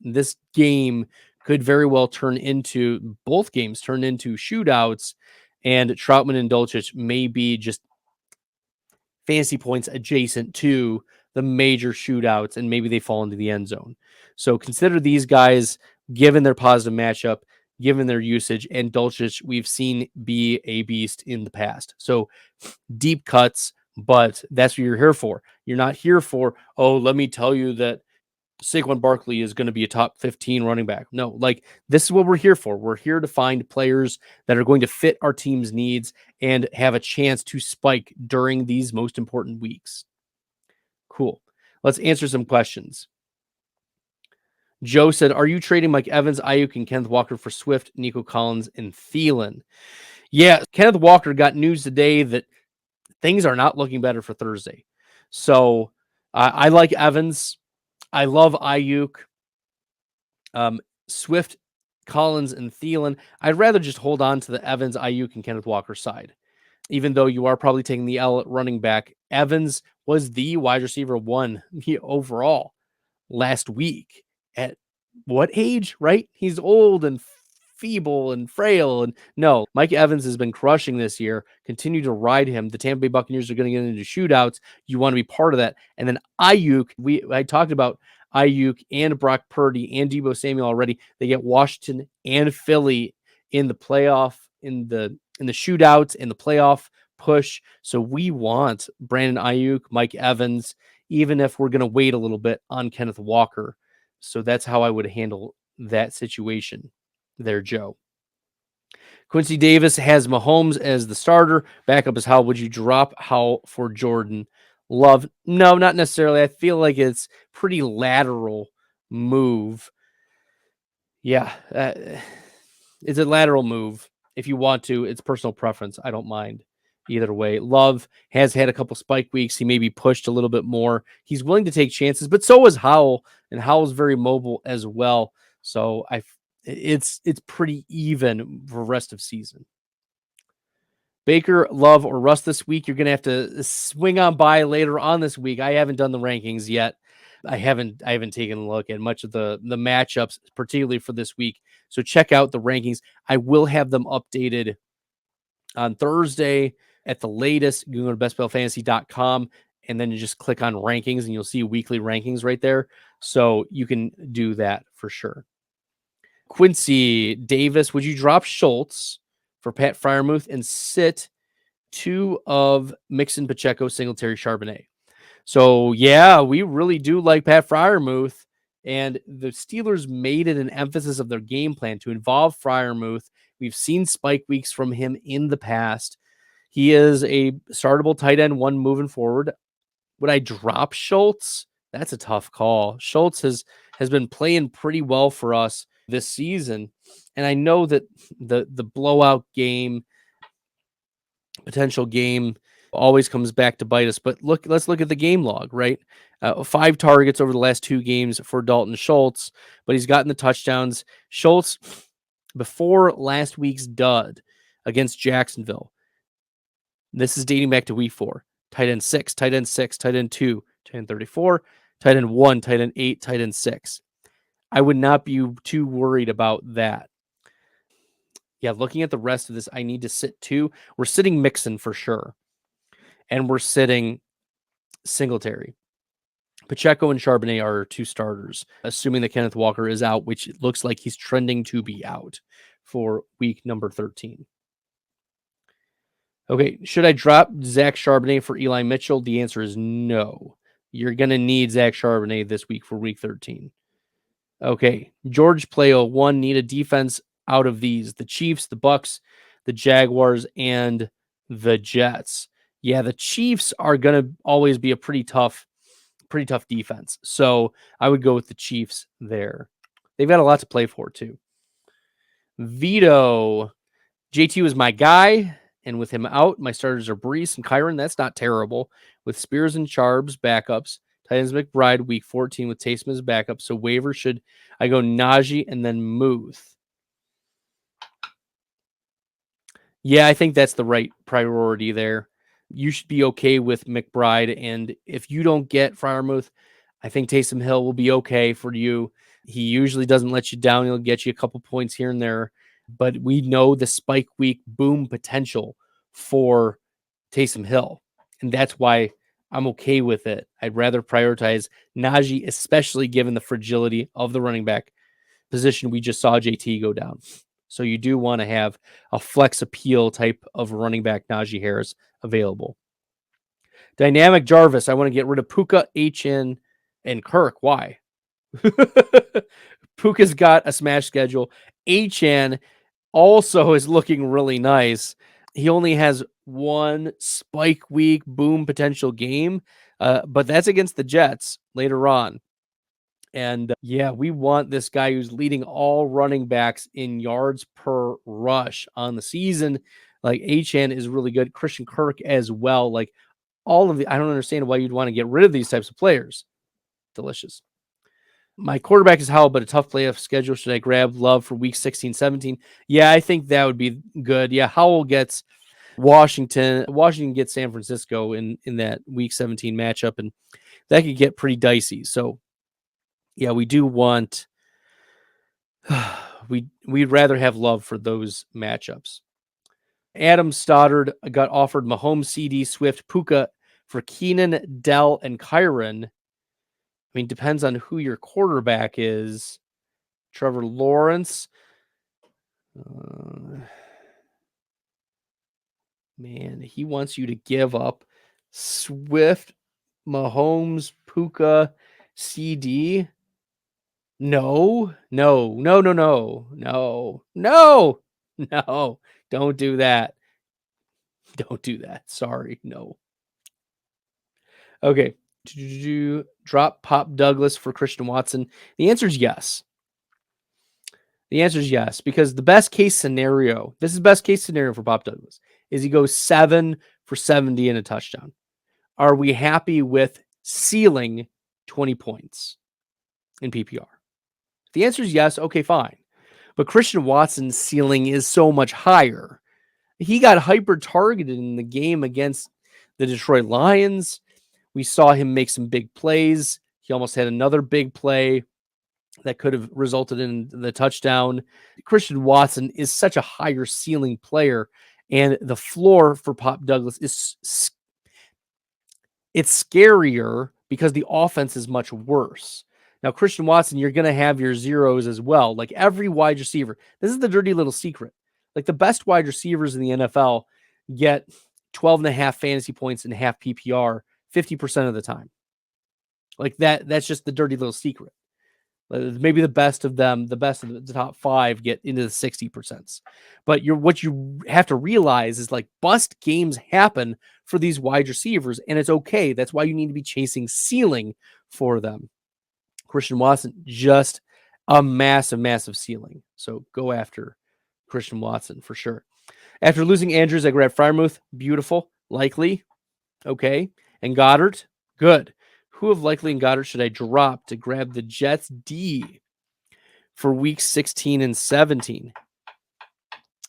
Speaker 2: game could very well both games turn into shootouts, and Troutman and Dulcich may be just fantasy points adjacent to the major shootouts, and maybe they fall into the end zone. So consider these guys, given their positive matchup, given their usage, and Dulcich we've seen be a beast in the past. So deep cuts, but that's what you're here for. You're not here for, oh, let me tell you that Saquon Barkley is going to be a top 15 running back. No, like this is what we're here for. We're here to find players that are going to fit our team's needs and have a chance to spike during these most important weeks. Cool. Let's answer some questions. Joe said, are you trading Mike Evans, Ayuk, and Kenneth Walker for Swift, Nico Collins, and Thielen? Yeah, Kenneth Walker got news today that things are not looking better for Thursday. So I like Evans. I love Ayuk. Swift, Collins, and Thielen. I'd rather just hold on to the Evans, Ayuk, and Kenneth Walker side. Even though you are probably taking the L at running back, Evans was the wide receiver 1 overall last week. At what age, right? He's old and feeble and frail. And no, Mike Evans has been crushing this year. Continue to ride him. The Tampa Bay Buccaneers are going to get into shootouts. You want to be part of that. And then Ayuk, I talked about Ayuk and Brock Purdy and Deebo Samuel already. They get Washington and Philly in the playoff, in the shootouts, in the playoff push. So we want Brandon Ayuk, Mike Evans, even if we're going to wait a little bit on Kenneth Walker. So that's how I would handle that situation there, Joe. Quincy Davis has Mahomes as the starter. Backup is How. Would you drop How for Jordan Love? No, not necessarily. I feel like it's pretty lateral move. Yeah, it's a lateral move. If you want to, it's personal preference. I don't mind either way. Love has had a couple spike weeks. He may be pushed a little bit more. He's willing to take chances, but so is Howell, and Howell's very mobile as well. So it's pretty even for rest of season. Baker, Love, or Russ this week. You're going to have to swing on by later on this week. I haven't done the rankings yet. I haven't taken a look at much of the matchups, particularly for this week. So check out the rankings. I will have them updated on Thursday at the latest. You can go to bestbellfantasy.com and then you just click on rankings and you'll see weekly rankings right there. So you can do that for sure. Quincy Davis, would you drop Schultz for Pat Freiermuth and sit 2 of Mixon, Pacheco, Singletary, Charbonnet? So, yeah, we really do like Pat Freiermuth, and the Steelers made it an emphasis of their game plan to involve Freiermuth. We've seen spike weeks from him in the past. He is a startable tight end 1 moving forward. Would I drop Schultz? That's a tough call. Schultz has been playing pretty well for us this season, and I know that the blowout game, potential game, always comes back to bite us. But let's look at the game log, right? 5 targets over the last 2 games for Dalton Schultz, but he's gotten the touchdowns. Schultz, before last week's dud against Jacksonville, this is dating back to week 4. Tight end 6, tight end 6, tight end 2, tight end 34, tight end 1, tight end 8, tight end 6. I would not be too worried about that. Yeah, looking at the rest of this, I need to sit 2. We're sitting Mixon for sure. And we're sitting Singletary. Pacheco and Charbonnet are 2 starters, assuming that Kenneth Walker is out, which it looks like he's trending to be out for week number 13. Okay, should I drop Zach Charbonnet for Eli Mitchell? The answer is no. You're going to need Zach Charbonnet this week for week 13. Okay, George Playo, 1, need a defense out of these: the Chiefs, the Bucks, the Jaguars, and the Jets. Yeah, the Chiefs are going to always be a pretty tough defense. So I would go with the Chiefs there. They've got a lot to play for too. Vito, JT was my guy, and with him out, my starters are Brees and Kyron. That's not terrible. With Spears and Charbs backups, Titans McBride week 14 with Taysom as backup. So waiver, should I go Najee and then Muth? Yeah, I think that's the right priority there. You should be okay with McBride, and if you don't get Freiermuth, I think Taysom Hill will be okay for you. He usually doesn't let you down. He'll get you a couple points here and there, but we know the spike week boom potential for Taysom Hill, and that's why I'm okay with it. I'd rather prioritize Najee, especially given the fragility of the running back position we just saw JT go down. So you do want to have a flex appeal type of running back Najee Harris available. Dynamic Jarvis, I want to get rid of Puka, HN, and Kirk. Why? Puka's got a smash schedule. HN also is looking really nice. He only has 1 spike week boom potential game, but that's against the Jets later on. And yeah, we want this guy who's leading all running backs in yards per rush on the season. Like, HN is really good. Christian Kirk as well. Like, all of the, I don't understand why you'd want to get rid of these types of players. Delicious. My quarterback is Howell, but a tough playoff schedule. Should I grab Love for week 16, 17? Yeah, I think that would be good. Yeah, Howell gets Washington. Washington gets San Francisco in that week 17 matchup, and that could get pretty dicey. So, yeah, we do want we'd rather have Love for those matchups. Adam Stoddard got offered Mahomes, CD, Swift, Puka for Keenan, Dell, and Kyron. I mean, depends on who your quarterback is. Trevor Lawrence. Man, he wants you to give up Swift, Mahomes, Puka, CD. No. Don't do that. Don't do that. Sorry. No. Okay. Did you drop Pop Douglas for Christian Watson? The answer is yes. The answer is yes, because the best case scenario, this is best case scenario for Pop Douglas, is he goes 7 for 70 and a touchdown. Are we happy with ceiling 20 points in PPR? If the answer is yes, okay, fine. But Christian Watson's ceiling is so much higher. He got hyper targeted in the game against the Detroit Lions. We saw him make some big plays. He almost had another big play that could have resulted in the touchdown. Christian Watson is such a higher ceiling player, and the floor for Pop Douglas is it's scarier because the offense is much worse. Now, Christian Watson, you're going to have your zeros as well. Like every wide receiver, this is the dirty little secret. Like the best wide receivers in the NFL get 12 and a half fantasy points and half PPR 50% of the time. Like that's just the dirty little secret. Maybe the best of them, the best of the top 5 get into the 60%. But what you have to realize is like bust games happen for these wide receivers, and it's okay. That's why you need to be chasing ceiling for them. Christian Watson, just a massive ceiling. So go after Christian Watson for sure. After losing Andrews, I grabbed Freiermuth. Beautiful. Likely. Okay. And Goddard. Good. Who of Likely and Goddard should I drop to grab the Jets D for weeks 16 and 17?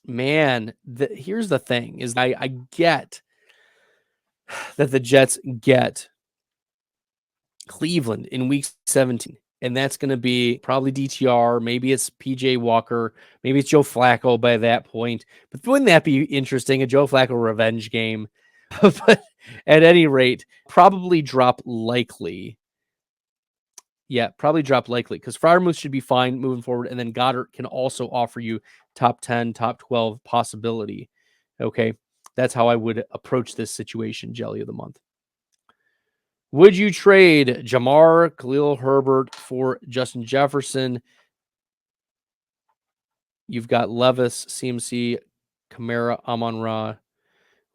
Speaker 2: Man, here's the thing is I get that the Jets get Cleveland in week 17, and that's going to be probably DTR. Maybe it's PJ Walker. Maybe it's Joe Flacco by that point. But wouldn't that be interesting? A Joe Flacco revenge game. But at any rate, probably drop Likely. Yeah, probably drop Likely because Freiermuth should be fine moving forward. And then Goddard can also offer you top 10, top 12 possibility. Okay, that's how I would approach this situation, Jelly of the Month. Would you trade Jamar, Khalil Herbert for Justin Jefferson? You've got Levis, CMC, Kamara, Amon-Ra,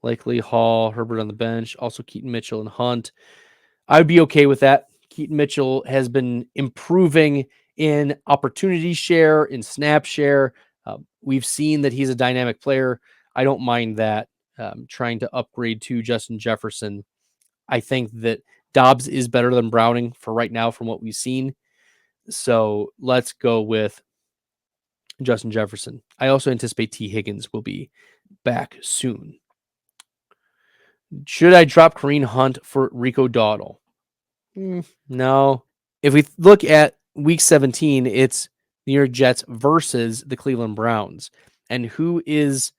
Speaker 2: Likely, Hall, Herbert on the bench, also Keaton Mitchell and Hunt. I would be okay with that. Keaton Mitchell has been improving in opportunity share, in snap share. We've seen that he's a dynamic player. I don't mind that. Trying to upgrade to Justin Jefferson. I think that Dobbs is better than Browning for right now from what we've seen. So let's go with Justin Jefferson. I also anticipate T. Higgins will be back soon. Should I drop Kareem Hunt for Rico Dowdle? No. If we look at week 17, it's New York Jets versus the Cleveland Browns. And who is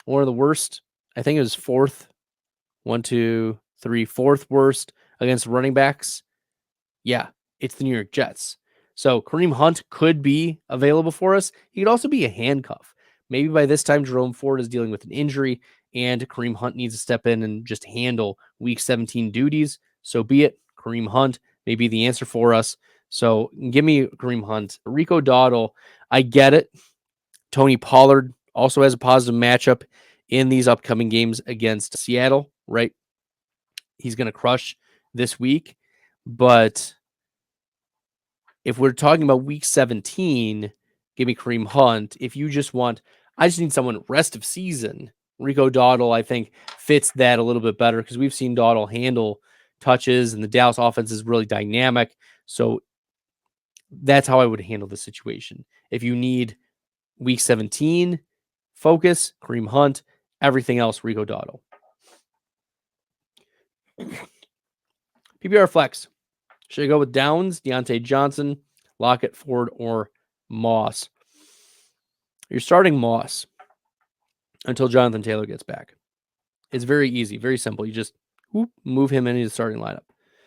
Speaker 2: one of the worst? I think it was fourth worst against running backs. Yeah, it's the New York Jets. So Kareem Hunt could be available for us. He could also be a handcuff. Maybe by this time, Jerome Ford is dealing with an injury and Kareem Hunt needs to step in and just handle week 17 duties. So be it. Kareem Hunt may be the answer for us. So give me Kareem Hunt. Rico Dowdle, I get it. Tony Pollard also has a positive matchup in these upcoming games against Seattle, right? He's going to crush this week. But if we're talking about week 17, give me Kareem Hunt. If you just want, I just need someone rest of season. Rico Dowdle, I think, fits that a little bit better because we've seen Dowdle handle touches and the Dallas offense is really dynamic. So That's how I would handle the situation. If you need week 17 focus, Kareem Hunt, everything else, Rico Dotto. PPR flex. Should I go with Downs, Deontay Johnson, Lockett, Ford, or Moss? You're starting Moss until Jonathan Taylor gets back. It's very easy, very simple. You just move him into the starting lineup.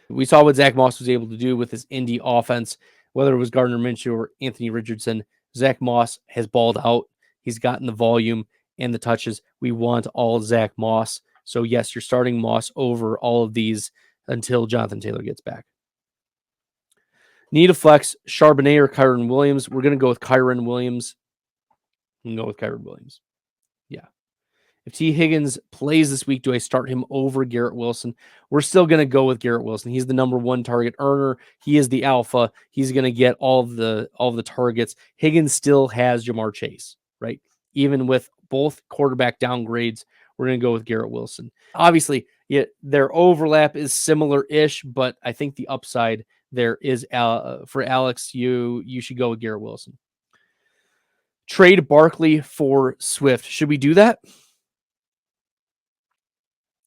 Speaker 2: We saw what Zach Moss was able to do with his Indy offense, whether it was Gardner Minshew or Anthony Richardson. Zach Moss has balled out. He's gotten the volume and the touches. We want all Zach Moss. So, yes, you're starting Moss over all of these until Jonathan Taylor gets back. Need a flex, Charbonnet or Kyron Williams? We're going to go with Kyron Williams. Yeah. If T. Higgins plays this week, do I start him over Garrett Wilson? We're still going to go with Garrett Wilson. He's the number one target earner. He is the alpha. He's going to get all of the targets. Higgins still has Jamar Chase, right? Even with both quarterback downgrades, we're going to go with Garrett Wilson. Obviously, yeah, their overlap is similar-ish, but I think the upside there is for Alex. You should go with Garrett Wilson. Trade Barkley for Swift. Should we do that?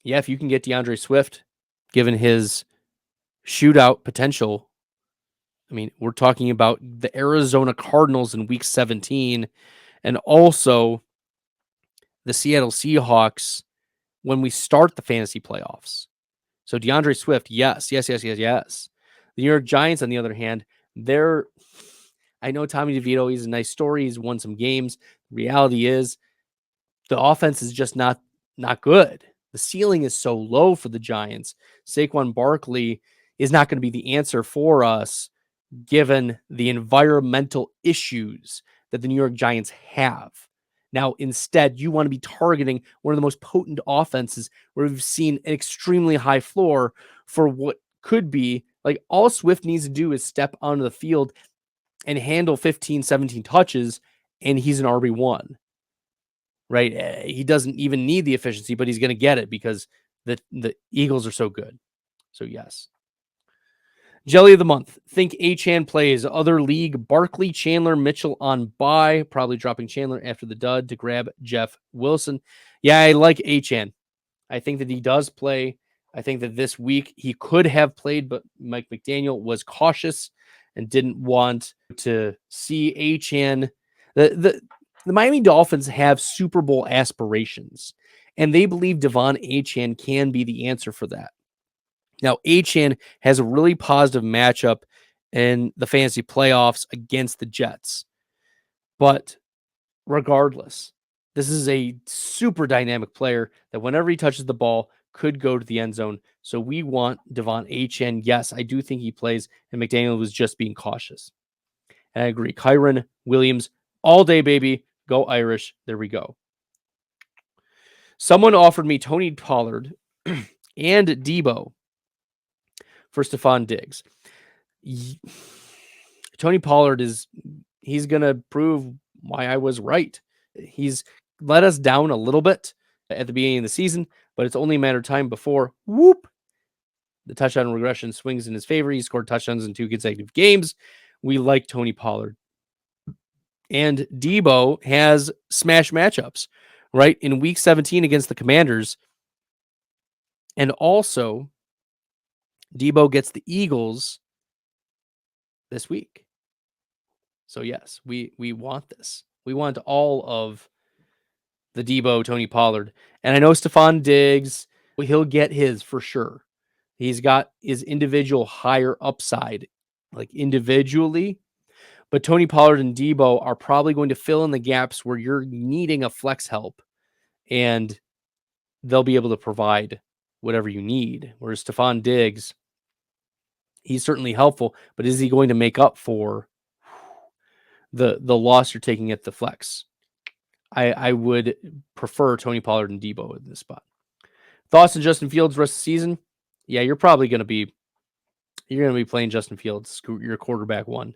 Speaker 2: Yeah, if you can get DeAndre Swift, given his shootout potential. I mean, we're talking about the Arizona Cardinals in week 17 and also the Seattle Seahawks when we start the fantasy playoffs. So DeAndre Swift, yes. The New York Giants, on the other hand, I know Tommy DeVito, he's a nice story. He's won some games. The reality is the offense is just not good. The ceiling is so low for the Giants. Saquon Barkley is not going to be the answer for us, given the environmental issues that the New York Giants have. Now, instead, you want to be targeting one of the most potent offenses where we've seen an extremely high floor for what could be like all Swift needs to do is step onto the field and handle 15, 17 touches, and he's an RB1. Right? He doesn't even need the efficiency, but he's going to get it because the Eagles are so good. So, yes. Jelly of the month. Think Achane plays. Other league, Barkley, Chandler, Mitchell on bye. Probably dropping Chandler after the dud to grab Jeff Wilson. Yeah, I like Achane. I think that he does play. I think that this week he could have played, but Mike McDaniel was cautious and didn't want to see Achane. The Miami Dolphins have Super Bowl aspirations, and they believe Devon Achane can be the answer for that. Now, Achane has a really positive matchup in the fantasy playoffs against the Jets. But regardless, this is a super dynamic player that whenever he touches the ball could go to the end zone. So we want Devon Achane. Yes, I do think he plays, and McDaniel was just being cautious. And I agree. Kyron Williams, all day, baby. Go Irish. There we go. Someone offered me Tony Pollard and Debo for Stephon Diggs. Tony Pollard he's going to prove why I was right. He's let us down a little bit at the beginning of the season, but it's only a matter of time before, the touchdown regression swings in his favor. He scored touchdowns in 2 consecutive games. We like Tony Pollard. And Debo has smash matchups, right? In week 17 against the Commanders. And also, Debo gets the Eagles this week. So, yes, we want this. We want all of the Debo, Tony Pollard. And I know Stephon Diggs, he'll get his for sure. He's got his individual higher upside, like individually. But Tony Pollard and Debo are probably going to fill in the gaps where you're needing a flex help, and they'll be able to provide whatever you need. Whereas Stephon Diggs, he's certainly helpful, but is he going to make up for the loss you're taking at the flex? I would prefer Tony Pollard and Debo in this spot. Thoughts on Justin Fields rest of the season? Yeah, you're probably going to be playing Justin Fields, your quarterback one.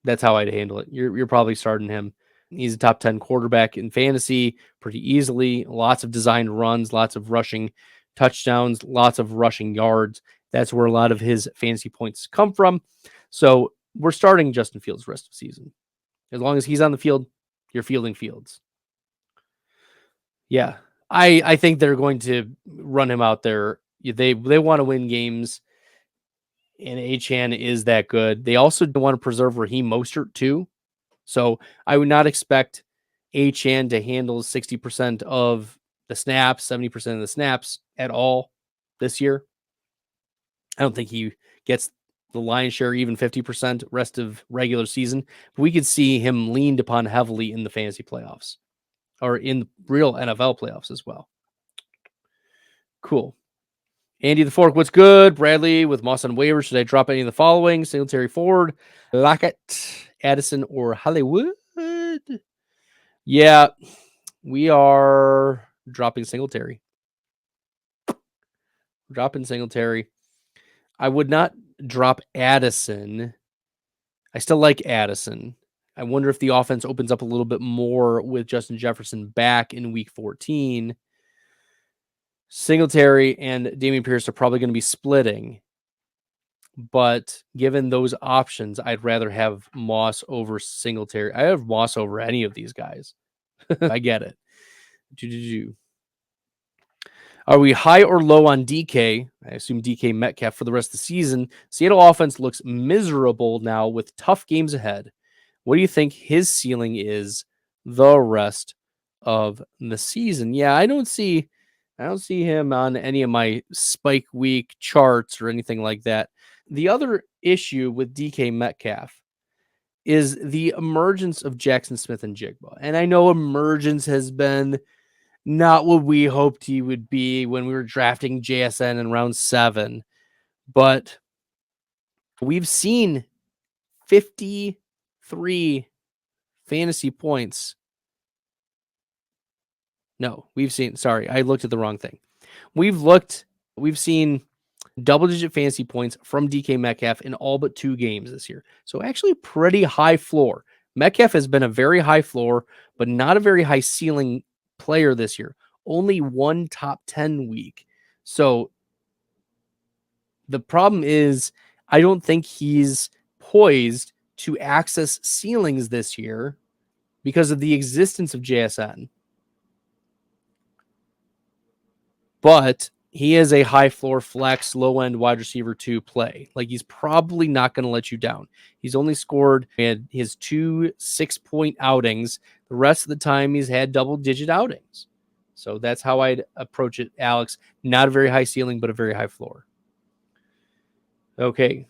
Speaker 2: That's how I'd handle it. You're probably starting him. He's a top 10 quarterback in fantasy pretty easily. Lots of designed runs, lots of rushing touchdowns, lots of rushing yards. That's where a lot of his fantasy points come from. So we're starting Justin Fields the rest of the season. As long as he's on the field, you're fielding Fields. Yeah. I think they're going to run him out there. They want to win games, and Achane is that good. They also want to preserve Raheem Mostert too. So I would not expect Achane to handle 60% of the snaps, 70% of the snaps at all this year. I don't think he gets the lion's share, even 50% rest of regular season. But we could see him leaned upon heavily in the fantasy playoffs or in real NFL playoffs as well. Cool. Andy the Fork, what's good? Bradley with Moss on waivers. Should I drop any of the following? Singletary, Ford, Lockett, Addison, or Hollywood? Yeah, we are dropping Singletary. Dropping Singletary. I would not drop Addison. I still like Addison. I wonder if the offense opens up a little bit more with Justin Jefferson back in week 14. Singletary and Dameon Pierce are probably going to be splitting. But given those options, I'd rather have Moss over Singletary. I have Moss over any of these guys. I get it. Are we high or low on DK? I assume DK Metcalf for the rest of the season. Seattle offense looks miserable now with tough games ahead. What do you think his ceiling is the rest of the season? Yeah, I don't see him on any of my spike week charts or anything like that. The other issue with DK Metcalf is the emergence of Jackson Smith and Jigba. And I know emergence has been not what we hoped he would be when we were drafting JSN in round 7, but we've seen 53 fantasy points. No, sorry, I looked at the wrong thing. We've seen double-digit fantasy points from DK Metcalf in all but 2 games this year. So actually pretty high floor. Metcalf has been a very high floor, but not a very high ceiling player this year. Only one top 10 week. So the problem is I don't think he's poised to access ceilings this year because of the existence of JSN. But he is a high floor flex, low end wide receiver to play. Like he's probably not going to let you down. He's only scored in his 2 6-point outings. The rest of the time he's had double digit outings. So that's how I'd approach it, Alex. Not a very high ceiling, but a very high floor. Okay.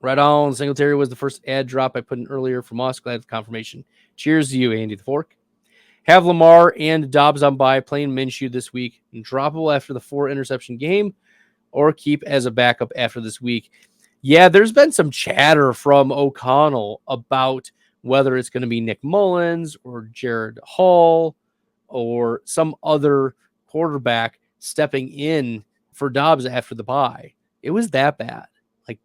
Speaker 2: Right on. Singletary was the first ad drop I put in earlier from us. Glad for confirmation. Cheers to you, Andy the Fork. Have Lamar and Dobbs on bye, playing Minshew this week, and droppable after the 4 interception game, or keep as a backup after this week. Yeah, there's been some chatter from O'Connell about whether it's going to be Nick Mullins or Jared Hall or some other quarterback stepping in for Dobbs after the bye. It was that bad. Like,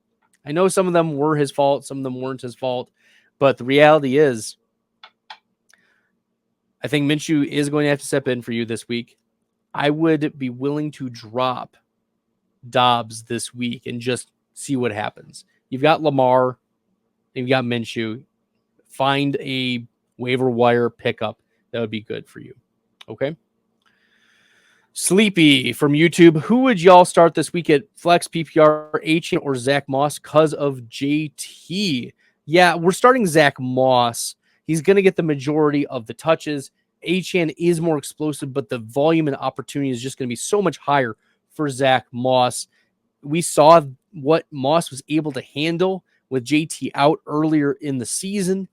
Speaker 2: I know some of them were his fault, some of them weren't his fault, but the reality is, I think Minshew is going to have to step in for you this week. I would be willing to drop Dobbs this week and just see what happens. You've got Lamar, you've got Minshew. Find a waiver wire pickup that would be good for you. Okay. Sleepy from YouTube. Who would y'all start this week at Flex, PPR, H or Zach Moss because of JT? Yeah, we're starting Zach Moss. He's going to get the majority of the touches. Achane is more explosive, but the volume and opportunity is just going to be so much higher for Zach Moss. We saw what Moss was able to handle with JT out earlier in the season.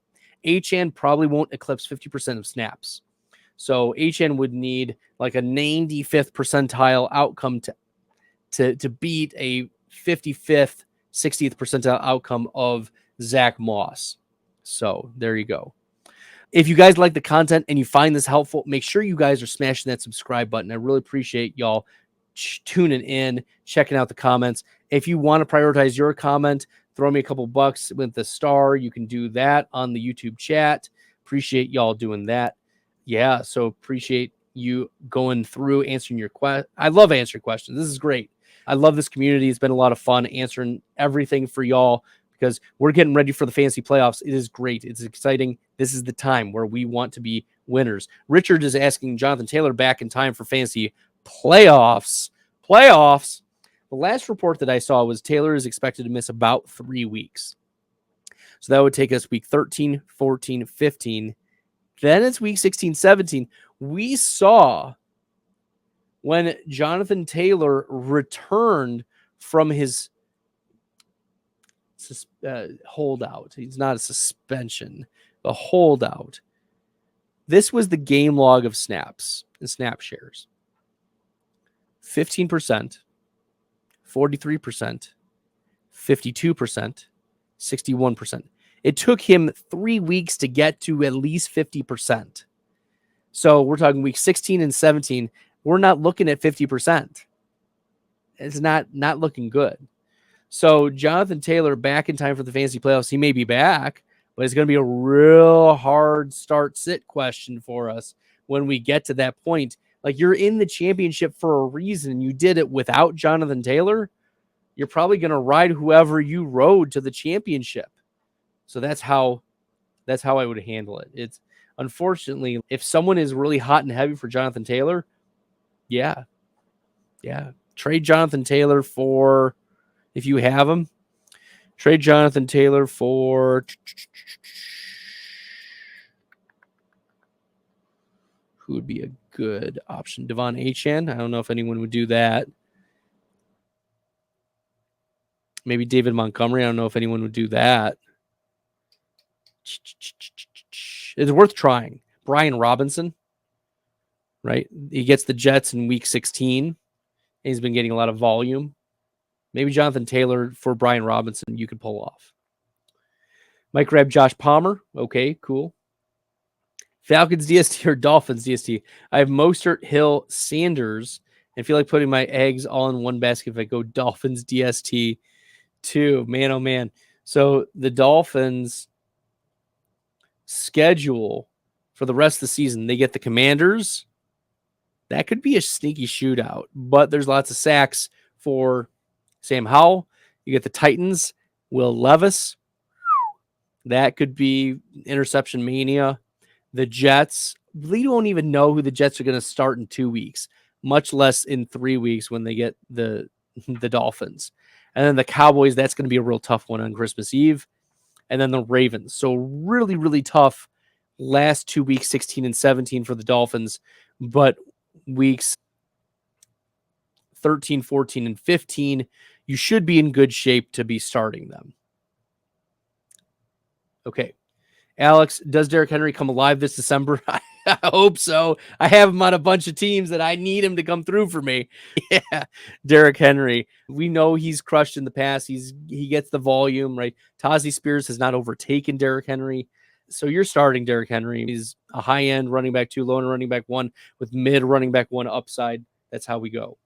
Speaker 2: Achane probably won't eclipse 50% of snaps. So Achane would need like a 95th percentile outcome to beat a 55th, 60th percentile outcome of Zach Moss. So there you go. If you guys like the content and you find this helpful, make sure you guys are smashing that subscribe button. I really appreciate y'all tuning in, checking out the comments. If you want to prioritize your comment, throw me a couple bucks with the star. You can do that on the YouTube chat. Appreciate y'all doing that. Yeah, so appreciate you going through answering your question. I love answering questions. This is great. I love this community. It's been a lot of fun answering everything for y'all because we're getting ready for the fantasy playoffs. It is great. It's exciting. This is the time where we want to be winners. Richard is asking Jonathan Taylor back in time for fantasy playoffs. Playoffs. The last report that I saw was Taylor is expected to miss about 3 weeks. So that would take us week 13, 14, 15. Then it's week 16, 17. We saw when Jonathan Taylor returned from his holdout. He's not a suspension, a holdout. This was the game log of snaps and snap shares. 15%, 43%, 52%, 61%. It took him 3 weeks to get to at least 50%. So we're talking week 16 and 17. We're not looking at 50%. It's not looking good. So Jonathan Taylor back in time for the fantasy playoffs. He may be back, but it's going to be a real hard start sit question for us when we get to that point. Like, you're in the championship for a reason. You did it without Jonathan Taylor. You're probably going to ride whoever you rode to the championship. So that's how I would handle it. It's unfortunately, if someone is really hot and heavy for Jonathan Taylor, yeah. Trade Jonathan Taylor for, if you have him, trade Jonathan Taylor for who would be a good option? Devon Achane. I don't know if anyone would do that. Maybe David Montgomery. I don't know if anyone would do that. It's worth trying. Brian Robinson, right? He gets the Jets in week 16. He's been getting a lot of volume. Maybe Jonathan Taylor for Brian Robinson you could pull off. Might grab Josh Palmer. Okay, cool. Falcons DST or Dolphins DST? I have Mostert, Hill, Sanders, and feel like putting my eggs all in one basket if I go Dolphins DST too. Man, oh man. So the Dolphins schedule for the rest of the season, they get the Commanders. That could be a sneaky shootout, but there's lots of sacks for Sam Howell. You get the Titans, Will Levis. That could be interception mania. The Jets, we don't even know who the Jets are going to start in 2 weeks, much less in 3 weeks when they get the Dolphins. And then the Cowboys, that's going to be a real tough one on Christmas Eve. And then the Ravens. So really, really tough last 2 weeks, 16 and 17 for the Dolphins. But weeks 13, 14, and 15, you should be in good shape to be starting them. Okay. Alex, does Derrick Henry come alive this December? I hope so. I have him on a bunch of teams that I need him to come through for me. Yeah, Derrick Henry. We know he's crushed in the past. He gets the volume, right? Tazi Spears has not overtaken Derrick Henry. So you're starting Derrick Henry. He's a high-end running back 2, low-end running back 1 with mid running back 1 upside. That's how we go.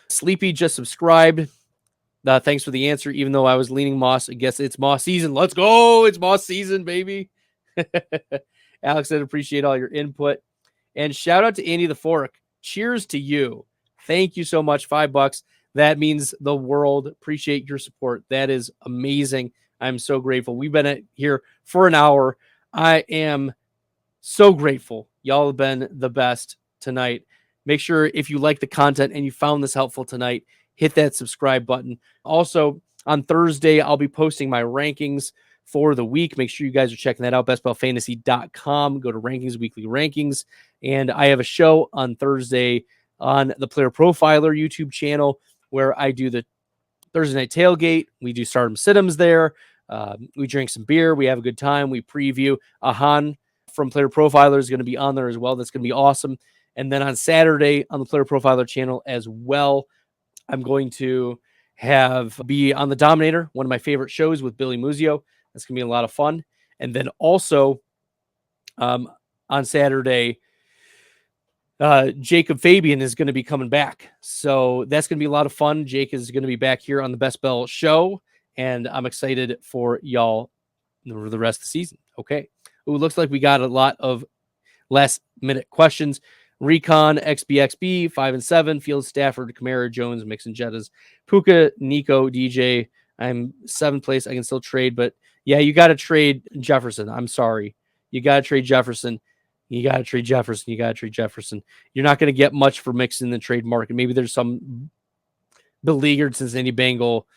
Speaker 2: Sleepy just subscribed. Thanks for the answer. Even though I was leaning Moss, I guess it's Moss season. Let's go. It's Moss season, baby. Alex, I appreciate all your input. And shout out to Andy the Fork. Cheers to you. Thank you so much. $5. That means the world. Appreciate your support. That is amazing. I'm so grateful. We've been here for an hour. I am so grateful. Y'all have been the best tonight. Make sure if you like the content and you found this helpful tonight, hit that subscribe button. Also, on Thursday, I'll be posting my rankings for the week. Make sure you guys are checking that out, bestballfantasy.com. Go to rankings, weekly rankings. And I have a show on Thursday on the Player Profiler YouTube channel where I do the Thursday night tailgate. We do stardom sit-ems there. We drink some beer. We have a good time. We preview. Ahan from Player Profiler is going to be on there as well. That's going to be awesome. And then on Saturday on the Player Profiler channel as well, I'm going to be on the Dominator, one of my favorite shows with Billy Muzio. That's going to be a lot of fun. And then also on Saturday, Jacob Fabian is going to be coming back. So that's going to be a lot of fun. Jake is going to be back here on the Best Bell show. And I'm excited for y'all for the rest of the season. Okay. Ooh, looks like we got a lot of last minute questions. Recon, XBXB, 5 and 7. Fields, Stafford, Kamara, Jones, Mixon, Jettas, Puka, Nico, DJ. I'm 7th place. I can still trade, but yeah, you got to trade Jefferson. I'm sorry. You got to trade Jefferson. You got to trade Jefferson. You got to trade Jefferson. You're not going to get much for Mixon in the trade market. Maybe there's some beleaguered Cincinnati Bengal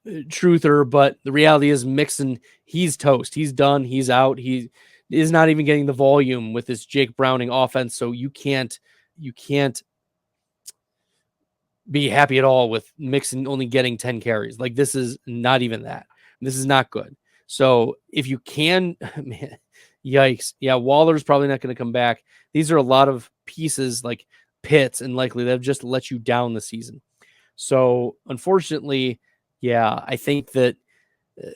Speaker 2: truther, but the reality is Mixon, he's toast. He's done. He's out. He is not even getting the volume with this Jake Browning offense. So you can't be happy at all with Mixon only getting 10 carries. Like, this is not even that. This is not good. So if you can, man, yikes. Yeah, Waller's probably not going to come back. These are a lot of pieces like Pitts, and likely they've just let you down the season. So unfortunately, yeah, I think that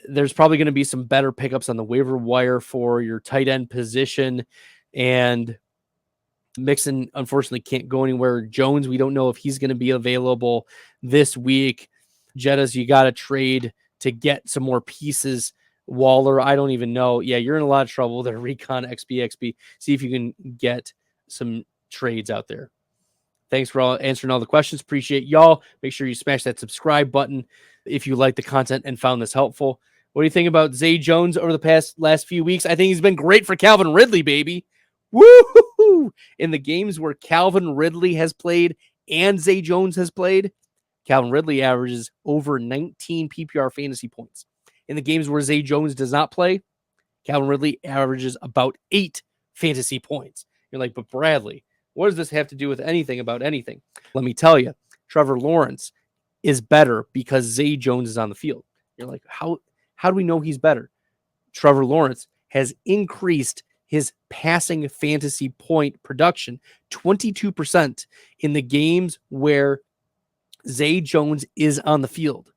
Speaker 2: there's probably going to be some better pickups on the waiver wire for your tight end position. And Mixon, unfortunately, can't go anywhere. Jones, we don't know if he's going to be available this week. Jettas, you got to trade to get some more pieces. Waller, I don't even know. Yeah, you're in a lot of trouble there. Recon, XBXB. See if you can get some trades out there. Thanks for answering all the questions. Appreciate y'all. Make sure you smash that subscribe button if you like the content and found this helpful. What do you think about Zay Jones over the last few weeks? I think he's been great for Calvin Ridley, baby. Woo! In the games where Calvin Ridley has played and Zay Jones has played, Calvin Ridley averages over 19 PPR fantasy points. In the games where Zay Jones does not play, Calvin Ridley averages about 8 fantasy points. You're like, but Bradley, what does this have to do with anything about anything? Let me tell you, Trevor Lawrence is better because Zay Jones is on the field. You're like, how do we know he's better? Trevor Lawrence has increased his passing fantasy point production 22% in the games where Zay Jones is on the field.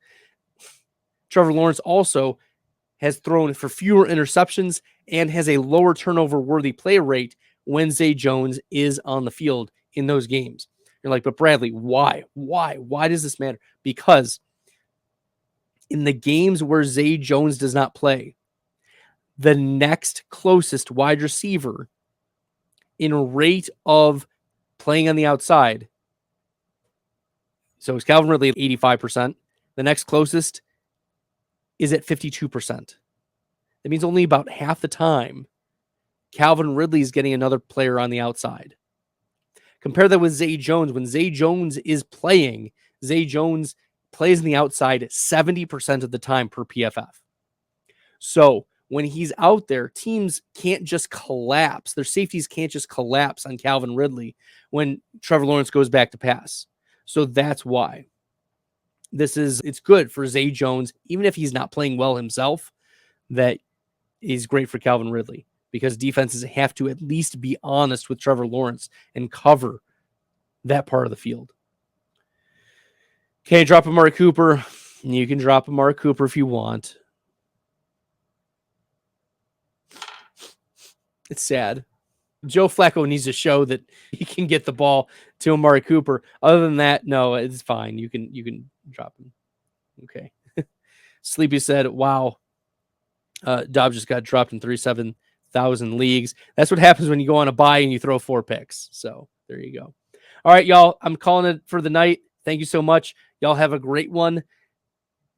Speaker 2: Trevor Lawrence also has thrown for fewer interceptions and has a lower turnover-worthy play rate when Zay Jones is on the field in those games. You're like, but Bradley, why? Why does this matter? Because in the games where Zay Jones does not play, the next closest wide receiver in rate of playing on the outside, so it's Calvin Ridley at 85%. The next closest is at 52%. That means only about half the time Calvin Ridley is getting another player on the outside. Compare that with Zay Jones. When Zay Jones is playing, Zay Jones plays on the outside 70% of the time per PFF. So when he's out there, teams can't just collapse. Their safeties can't just collapse on Calvin Ridley when Trevor Lawrence goes back to pass. So that's why it's good for Zay Jones, even if he's not playing well himself, that is great for Calvin Ridley, because defenses have to at least be honest with Trevor Lawrence and cover that part of the field. Okay, drop Amari Cooper. You can drop Amari Cooper if you want. It's sad. Joe Flacco needs to show that he can get the ball to Amari Cooper. Other than that, no, it's fine. You can drop him. Okay. Sleepy said, wow. Dobbs just got dropped in 37,000 leagues. That's what happens when you go on a bye and you throw 4 picks. So there you go. All right, y'all. I'm calling it for the night. Thank you so much. Y'all have a great one.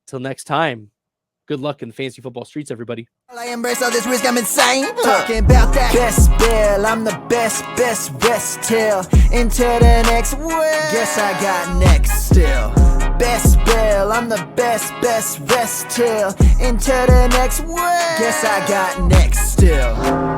Speaker 2: Till next time. Good luck in the fantasy football streets, everybody.
Speaker 1: I embrace all this risk, I'm insane. Talking about that best bill, I'm the best rest till into the next world. Guess I got next still. Best bill, I'm the best rest till into the next world. Guess I got next still.